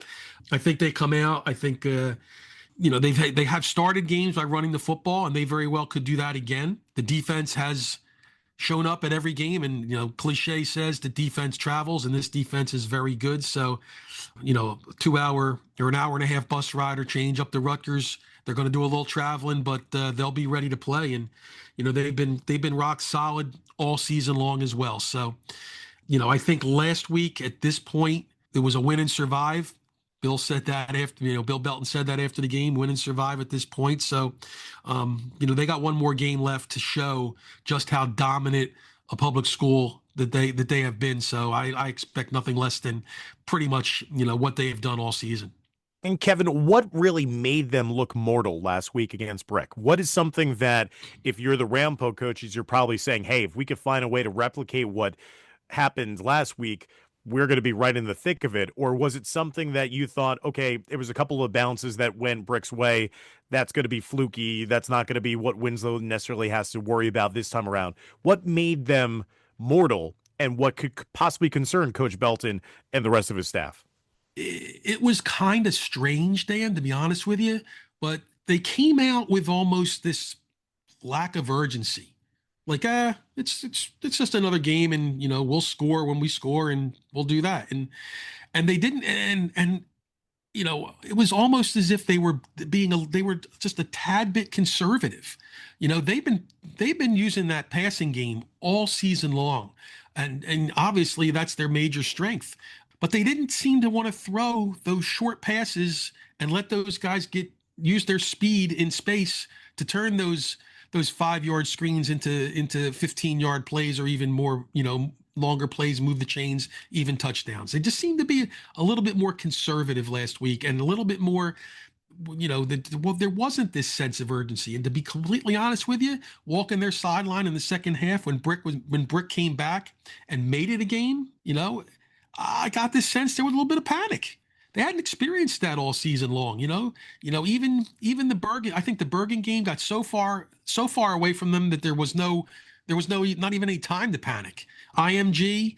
I think they come out. I think, they have started games by running the football, and they very well could do that again. The defense has shown up at every game, and, cliche says the defense travels, and this defense is very good. So, a 2 hour or an hour and a half bus ride or change up to Rutgers. They're going to do a little traveling, but they'll be ready to play. And, they've been rock solid all season long as well. So I think last week at this point, there was a win and survive. Bill said that Bill Belton said that after the game, win and survive at this point. So, they got one more game left to show just how dominant a public school that they have been. So I expect nothing less than pretty much, what they have done all season. And Kevin, what really made them look mortal last week against Brick? What is something that, if you're the Rampo coaches, you're probably saying, hey, if we could find a way to replicate what happened last week, we're going to be right in the thick of it? Or was it something that you thought, okay, it was a couple of bounces that went Brick's way, that's going to be fluky, that's not going to be what Winslow necessarily has to worry about this time around? What made them mortal, and what could possibly concern Coach Belton and the rest of his staff? It was kind of strange, Dan, to be honest with you, but they came out with almost this lack of urgency. Like, it's just another game, and we'll score when we score, and we'll do that. And they didn't, and it was almost as if they were just a tad bit conservative. They've been using that passing game all season long, and obviously that's their major strength. But they didn't seem to want to throw those short passes and let those guys use their speed in space to turn those 5-yard screens into 15-yard plays, or even more, longer plays, move the chains, even touchdowns. They just seemed to be a little bit more conservative last week, and a little bit more, there wasn't this sense of urgency. And to be completely honest with you, walking their sideline in the second half when Brick came back and made it a game, I got this sense there was a little bit of panic. They hadn't experienced that all season long, even the Bergen. I think the Bergen game got so far away from them that there was not even any time to panic. IMG,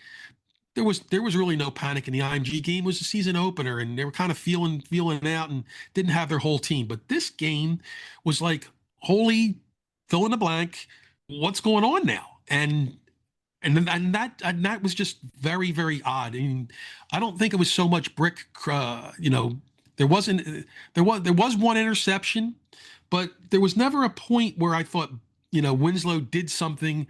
there was really no panic in the IMG game. It was a season opener, and they were kind of feeling out and didn't have their whole team. But this game was like, holy, fill in the blank, what's going on now? And that was just very, very odd. I mean, I don't think it was so much Brick. There was one interception, but there was never a point where I thought Winslow did something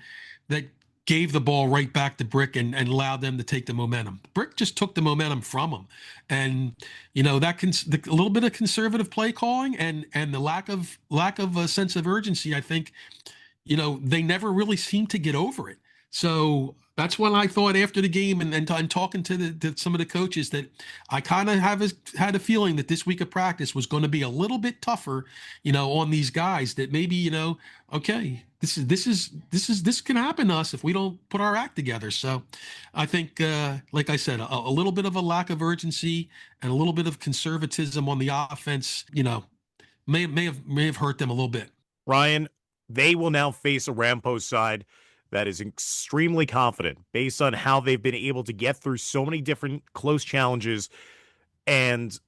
that gave the ball right back to Brick and allowed them to take the momentum. Brick just took the momentum from them, and a little bit of conservative play calling and the lack of a sense of urgency. I think they never really seemed to get over it. So that's when I thought after the game and talking to some of the coaches that I kind of had a feeling that this week of practice was going to be a little bit tougher, on these guys, that maybe, okay, this can happen to us if we don't put our act together. So I think, like I said, a little bit of a lack of urgency and a little bit of conservatism on the offense, may have hurt them a little bit. Ryan, they will now face a Rampo side that is extremely confident based on how they've been able to get through so many different close challenges. And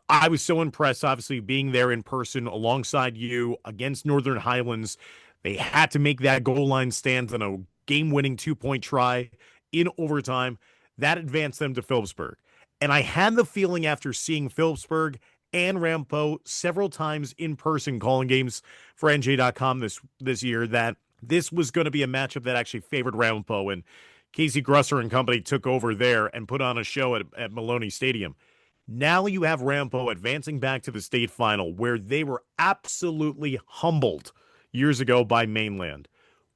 I was so impressed, obviously, being there in person alongside you against Northern Highlands. They had to make that goal line stand on a game-winning 2-point try in overtime. That advanced them to Phillipsburg. And I had the feeling after seeing Phillipsburg and Rampo several times in person calling games for NJ.com this year that this was going to be a matchup that actually favored Rampo, and Casey Grusser and company took over there and put on a show at Maloney Stadium. Now you have Rampo advancing back to the state final, where they were absolutely humbled years ago by Mainland.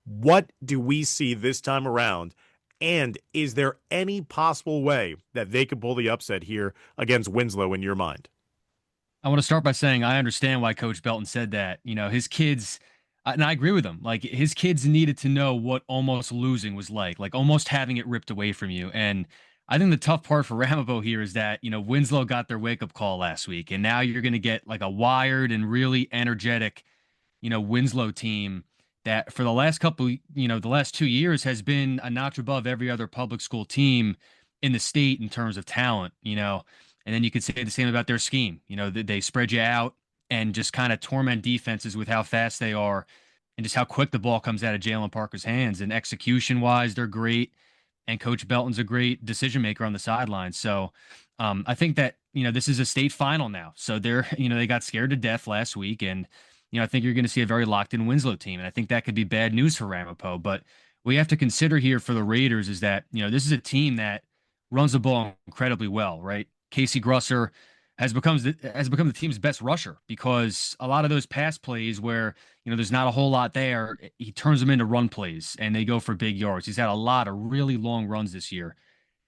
What do we see this time around, and is there any possible way that they could pull the upset here against Winslow in your mind? I want to start by saying I understand why Coach Belton said that. His kids... and I agree with him. Like, his kids needed to know what almost losing was like almost having it ripped away from you. And I think the tough part for Ramapo here is that, Winslow got their wake-up call last week, and now you're going to get like a wired and really energetic, Winslow team that for the last the last 2 years has been a notch above every other public school team in the state in terms of talent, and then you could say the same about their scheme. They spread you out and just kind of torment defenses with how fast they are and just how quick the ball comes out of Jalen Parker's hands. And execution-wise, they're great. And Coach Belton's a great decision-maker on the sidelines. So I think that, this is a state final now. So they got scared to death last week. And, I think you're going to see a very locked-in Winslow team. And I think that could be bad news for Ramapo. But we have to consider here for the Raiders is that, this is a team that runs the ball incredibly well, right? Casey Grusser has become the team's best rusher because a lot of those pass plays where, there's not a whole lot there, he turns them into run plays and they go for big yards. He's had a lot of really long runs this year.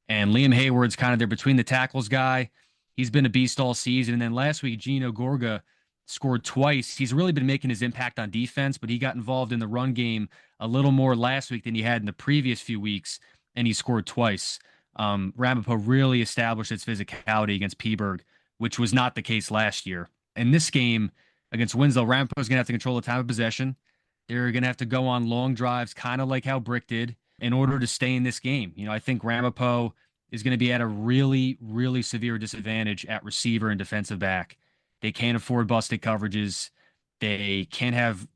And Liam Hayward's kind of their between the tackles guy. He's been a beast all season. And then last week, Gino Gorga scored twice. He's really been making his impact on defense, but he got involved in the run game a little more last week than he had in the previous few weeks, and he scored twice. Ramapo really established its physicality against Peaburg, which was not the case last year. In this game against Winslow, Ramapo's going to have to control the time of possession. They're going to have to go on long drives, kind of like how Brick did, in order to stay in this game. I think Ramapo is going to be at a really, really severe disadvantage at receiver and defensive back. They can't afford busted coverages. They can't have,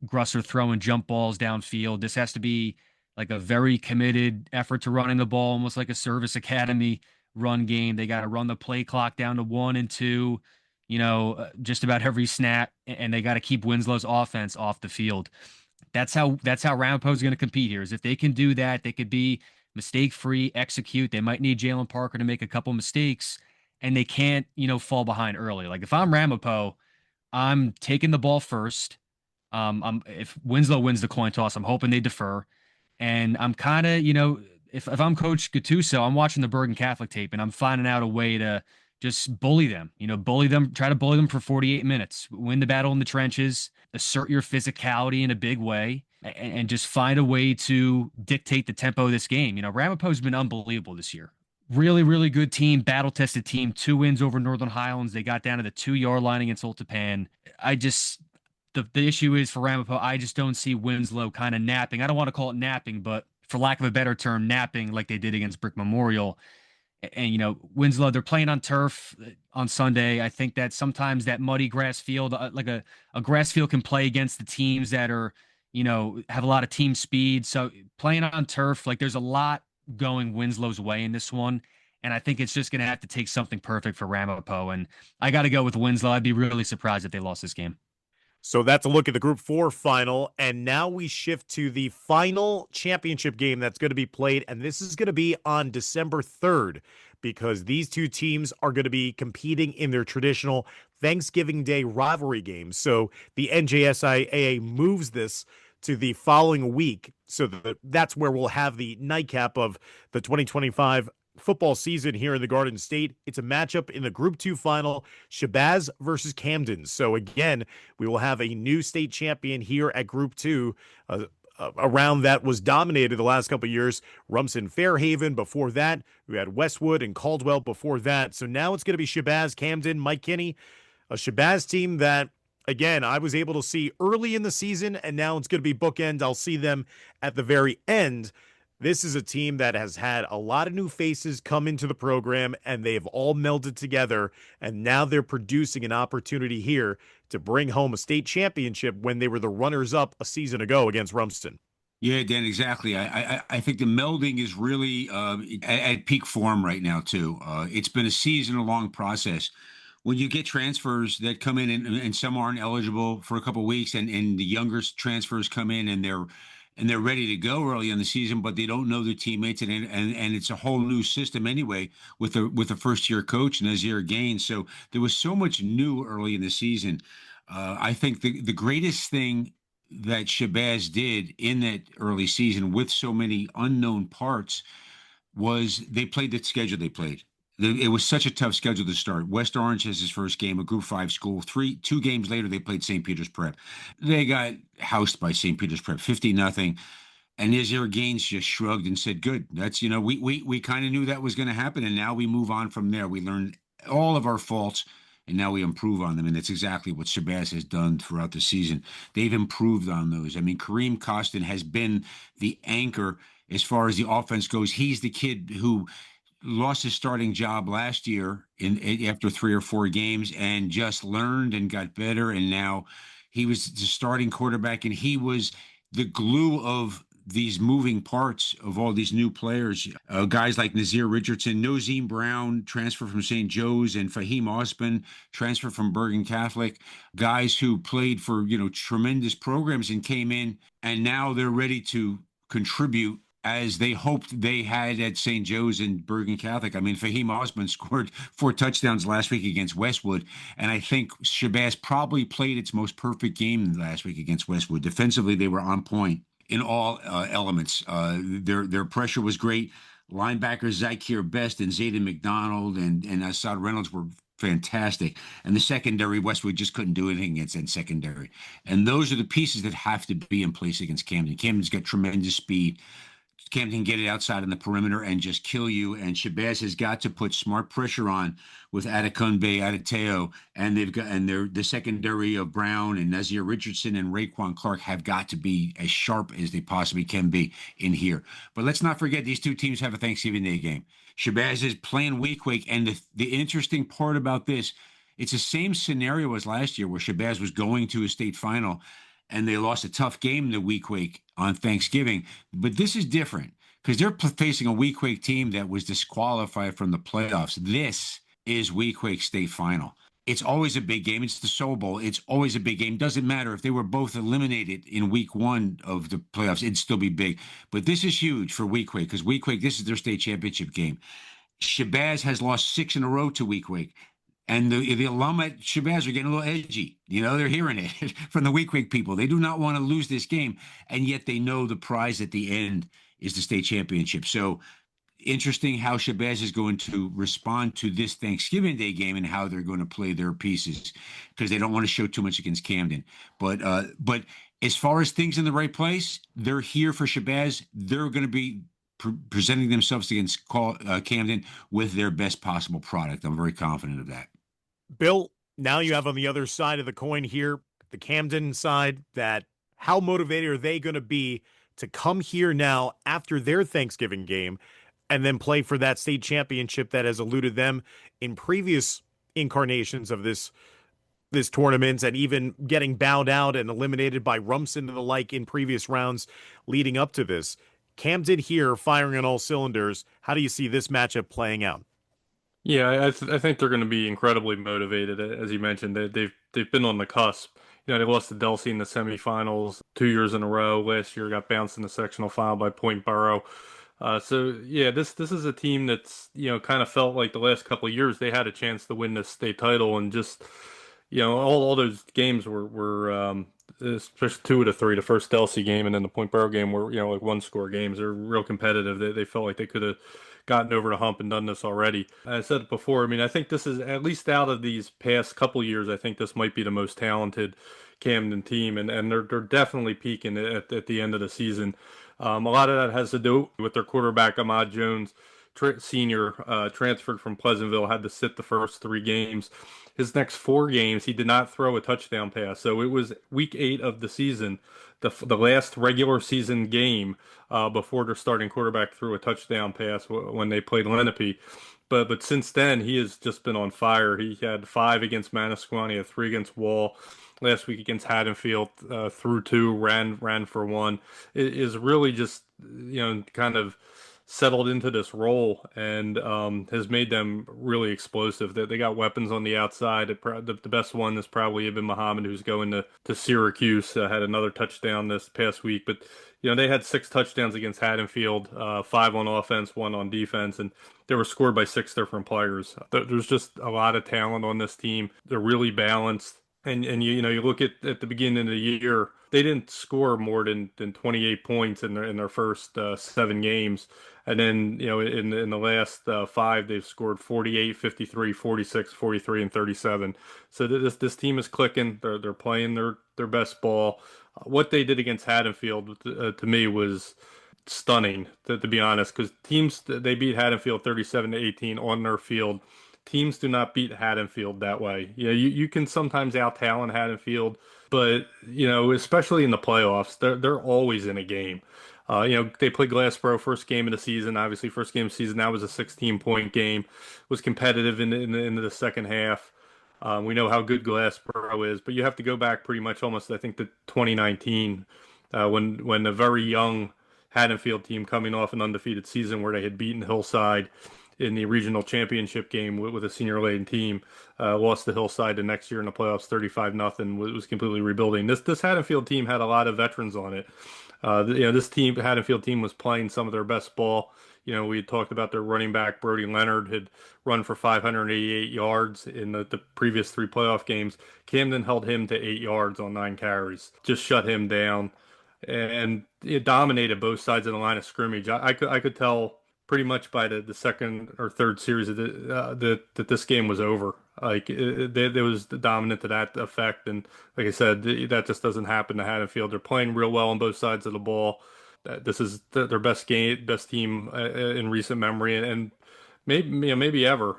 Grusser throwing jump balls downfield. This has to be like a very committed effort to running the ball, almost like a service academy run game. They got to run the play clock down to 1 and 2, just about every snap, and they got to keep Winslow's offense off the field. That's how Ramapo is going to compete here. Is if they can do that, they could be mistake-free, execute. They might need Jalen Parker to make a couple mistakes, and they can't, fall behind early. Like if I'm Ramapo, I'm taking the ball first. If Winslow wins the coin toss, I'm hoping they defer. And I'm kind of, if I'm Coach Gattuso, I'm watching the Bergen Catholic tape and I'm finding out a way to just bully them, try to bully them for 48 minutes, win the battle in the trenches, assert your physicality in a big way, and just find a way to dictate the tempo of this game. Ramapo's been unbelievable this year. Really, really good team, battle-tested team, 2 wins over Northern Highlands. They got down to the 2-yard line against Old Tappan. The issue is for Ramapo, I just don't see Winslow kind of napping. I don't want to call it napping, but for lack of a better term, napping like they did against Brick Memorial. And, Winslow, they're playing on turf on Sunday. I think that sometimes that muddy grass field, like a grass field can play against the teams that are, have a lot of team speed. So playing on turf, like there's a lot going Winslow's way in this one. And I think it's just going to have to take something perfect for Ramapo. And I got to go with Winslow. I'd be really surprised if they lost this game. So that's a look at the Group 4 final, and now we shift to the final championship game that's going to be played, and this is going to be on December 3rd because these two teams are going to be competing in their traditional Thanksgiving Day rivalry games. So the NJSIAA moves this to the following week, so that's where we'll have the nightcap of the 2025 football season here in the Garden State. It's a matchup in the Group 2 final, Shabazz versus Camden. So again, we will have a new state champion here at Group 2. A round that was dominated the last couple of years. Rumson Fairhaven before that. We had Westwood and Caldwell before that. So now it's going to be Shabazz, Camden, Mike Kinney. A Shabazz team that, again, I was able to see early in the season, and now it's going to be bookend. I'll see them at the very end. This is a team that has had a lot of new faces come into the program, and they have all melded together, and now they're producing an opportunity here to bring home a state championship when they were the runners-up a season ago against Rumston. Yeah, Dan, exactly. I think the melding is really at peak form right now, too. It's been a season-long process. When you get transfers that come in and some aren't eligible for a couple of weeks, and the younger transfers come in and they're ready to go early in the season, but they don't know their teammates, and it's a whole new system anyway with the first year coach Nazir Gaines. So there was so much new early in the season. I think the greatest thing that Shabazz did in that early season with so many unknown parts was they played the schedule they played. It was such a tough schedule to start. West Orange has his first game, a Group 5 school. 2 games later, they played St. Peter's Prep. They got housed by St. Peter's Prep, 50-0. And Nazir Gaines just shrugged and said, good. That's, we kind of knew that was going to happen, and now we move on from there. We learned all of our faults, and now we improve on them. And that's exactly what Shabazz has done throughout the season. They've improved on those. I mean, Kareem Costin has been the anchor as far as the offense goes. He's the kid who lost his starting job last year after 3 or 4 games and just learned and got better. And now he was the starting quarterback, and he was the glue of these moving parts of all these new players. Guys like Nazir Richardson, Nozim Brown, transfer from St. Joe's, and Fahim Osman, transfer from Bergen Catholic. Guys who played for, tremendous programs and came in, and now they're ready to contribute as they hoped they had at St. Joe's and Bergen Catholic. I mean, Fahim Osman scored 4 touchdowns last week against Westwood, and I think Shabazz probably played its most perfect game last week against Westwood. Defensively, they were on point in all elements. Their pressure was great. Linebackers Zykeir Best and Zayden McDonald and Assad Reynolds were fantastic. And the secondary, Westwood just couldn't do anything against that secondary. And those are the pieces that have to be in place against Camden. Camden's got tremendous speed. Camden can get it outside on the perimeter and just kill you. And Shabazz has got to put smart pressure on with Adekunbe, Adeteo, and the secondary of Brown and Nazir Richardson and Raekwon Clark have got to be as sharp as they possibly can be in here. But let's not forget these two teams have a Thanksgiving Day game. Shabazz is playing Weequahic, and the interesting part about this, it's the same scenario as last year where Shabazz was going to a state final and they lost a tough game to Weequahic on Thanksgiving. But this is different because they're facing a Weequahic team that was disqualified from the playoffs. This is Weequahic state final. It's always a big game. It's the Soul Bowl. It's always a big game. Doesn't matter if they were both eliminated in week 1 of the playoffs, it'd still be big. But this is huge for Weequahic because Weequahic, this is their state championship game. Shabazz has lost 6 in a row to Weequahic. And the alum at Shabazz are getting a little edgy. You know, they're hearing it from the Weequahic people. They do not want to lose this game, and yet they know the prize at the end is the state championship. So interesting how Shabazz is going to respond to this Thanksgiving Day game and how they're going to play their pieces because they don't want to show too much against Camden. But as far as things in the right place, they're here for Shabazz. They're going to be presenting themselves against Camden with their best possible product. I'm very confident of that. Bill, now you have on the other side of the coin here, the Camden side, that how motivated are they going to be to come here now after their Thanksgiving game and then play for that state championship that has eluded them in previous incarnations of this tournament, and even getting bowed out and eliminated by Rumson and the like in previous rounds leading up to this. Camden here firing on all cylinders. How do you see this matchup playing out? Yeah, I think they're going to be incredibly motivated. As you mentioned, they've been on the cusp. You know, they lost to Delsey in the semifinals 2 years in a row. Last year, got bounced in the sectional final by Point Borough. So yeah, this is a team that's, you know, kind of felt like the last couple of years they had a chance to win this state title, and just, you know, all those games were especially 2 of the 3, the first Delsey game and then the Point Borough game were, you know, like 1-score games. They're real competitive. They felt like they could have gotten over the hump and done this already. I said it before. I mean, I think this is, at least out of these past couple years, I think this might be the most talented Camden team, and they're definitely peaking at the end of the season. A lot of that has to do with their quarterback, Ahmad Jones, senior, transferred from Pleasantville, had to sit the first 3 games. His next 4 games, he did not throw a touchdown pass. So it was week 8 of the season, the last regular season game before their starting quarterback threw a touchdown pass when they played Lenape. But since then, he has just been on fire. He had 5 against Manasquan, he had 3 against Wall. Last week against Haddonfield, threw 2, ran for 1. It is really just, you know, kind of settled into this role and has made them really explosive. They got weapons on the outside. The best one is probably Ibn Muhammad, who's going to Syracuse. Had another touchdown this past week. But, you know, they had 6 touchdowns against Haddonfield, 5 on offense, 1 on defense, and they were scored by 6 different players. There's just a lot of talent on this team. They're really balanced. And you know, you look at the beginning of the year, they didn't score more than 28 points in their first 7 games. And then, you know, in the last 5, they've scored 48, 53, 46, 43, and 37. So this team is clicking. They're playing their best ball. What they did against Haddonfield to me was stunning, to be honest, because they beat Haddonfield 37-18 on their field. Teams do not beat Haddonfield that way. You know, you can sometimes out-talent Haddonfield, but, you know, especially in the playoffs, they're always in a game. You know, they played Glassboro first game of the season. Obviously, first game of the season, that was a 16-point game. It was competitive into the second half. We know how good Glassboro is, but you have to go back pretty much almost, I think, to 2019 when a very young Haddonfield team coming off an undefeated season where they had beaten Hillside in the regional championship game with a senior-laden team, lost to Hillside the next year in the playoffs 35-0, was completely rebuilding. This Haddonfield team had a lot of veterans on it. This team, Haddonfield team, was playing some of their best ball. We had talked about their running back, Brody Leonard, had run for 588 yards in the previous three playoff games. Camden held him to 8 yards on 9 carries, just shut him down, and it dominated both sides of the line of scrimmage. I could tell pretty much by the second or third series that this game was over. Like there was the dominant to that effect, and like I said, that just doesn't happen to Haddonfield. They're playing real well on both sides of the ball. This is their best team in recent memory, and maybe ever.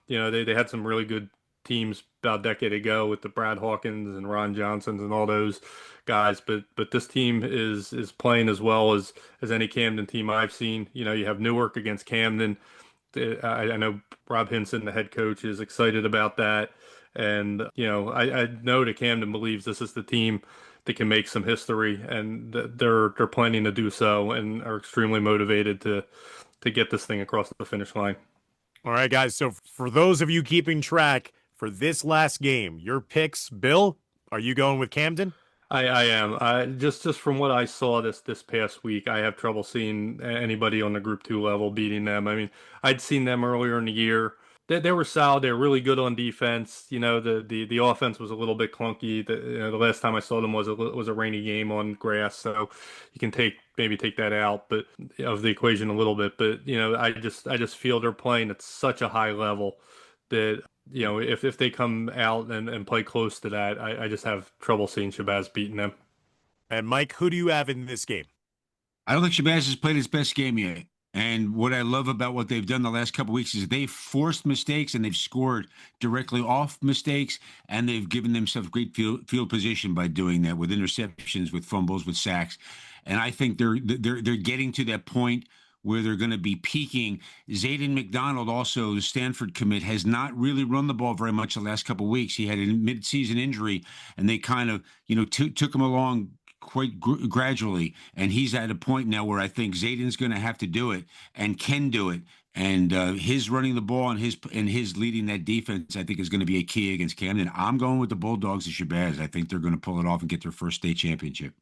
They had some really good teams about a decade ago with the Brad Hawkins and Ron Johnsons and all those guys, but this team is playing as well as any Camden team I've seen. You have Newark against Camden. I know Rob Hinson, the head coach, is excited about that, and I know that Camden believes this is the team that can make some history, and they're planning to do so, and are extremely motivated to get this thing across the finish line. All right, guys. So for those of you keeping track for this last game, your picks, Bill, are you going with Camden? I am. Just from what I saw this past week, I have trouble seeing anybody on the Group 2 level beating them. I mean, I'd seen them earlier in the year. They were solid. They were really good on defense. The offense was a little bit clunky. The last time I saw them was a rainy game on grass, so you can maybe take that out, but of the equation a little bit. But I just feel they're playing at such a high level that if they come out and play close to that, I just have trouble seeing Shabazz beating them. And Mike, who do you have in this game? I don't think Shabazz has played his best game yet. And what I love about what they've done the last couple of weeks is they've forced mistakes and they've scored directly off mistakes, and they've given themselves great field position by doing that with interceptions, with fumbles, with sacks. And I think they're getting to that point where they're going to be peaking. Zayden McDonald, also the Stanford commit, has not really run the ball very much the last couple of weeks. He had a mid-season injury, and they kind of took him along quite gradually, and he's at a point now where I think Zayden's going to have to do it and can do it. And his running the ball and his leading that defense, I think, is going to be a key against Camden. I'm going with the Bulldogs of Shabazz. I think they're going to pull it off and get their first state championship.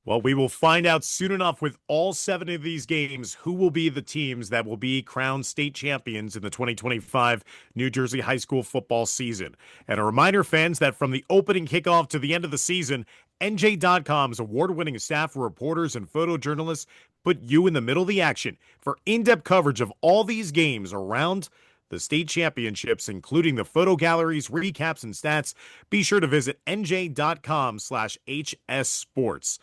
Well, we will find out soon enough with all 7 of these games who will be the teams that will be crowned state champions in the 2025 New Jersey high school football season. And a reminder, fans, that from the opening kickoff to the end of the season, NJ.com's award-winning staff of reporters and photojournalists put you in the middle of the action for in-depth coverage of all these games around the state championships, including the photo galleries, recaps, and stats. Be sure to visit nj.com/hssports.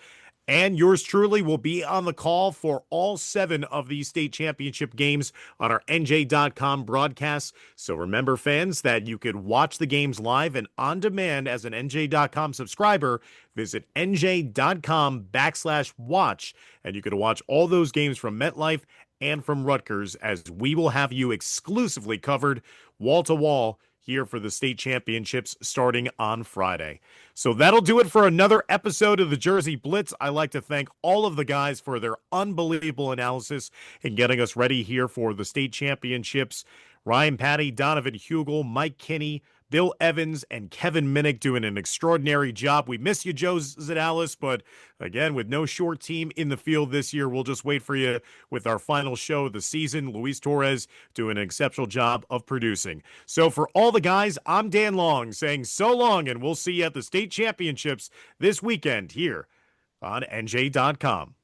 And yours truly will be on the call for all 7 of these state championship games on our NJ.com broadcasts. So remember, fans, that you could watch the games live and on demand as an NJ.com subscriber. Visit NJ.com/watch, and you can watch all those games from MetLife and from Rutgers, as we will have you exclusively covered wall to wall here for the state championships starting on Friday. So that'll do it for another episode of the Jersey Blitz. I'd like to thank all of the guys for their unbelievable analysis in getting us ready here for the state championships. Ryan Patti, Donovan Hugel, Mike Kinney, Bill Evans, and Kevin Minnick doing an extraordinary job. We miss you, Joe Zadalis, but again, with no short team in the field this year, we'll just wait for you with our final show of the season. Luis Torres doing an exceptional job of producing. So for all the guys, I'm Dan Long saying so long, and we'll see you at the state championships this weekend here on NJ.com.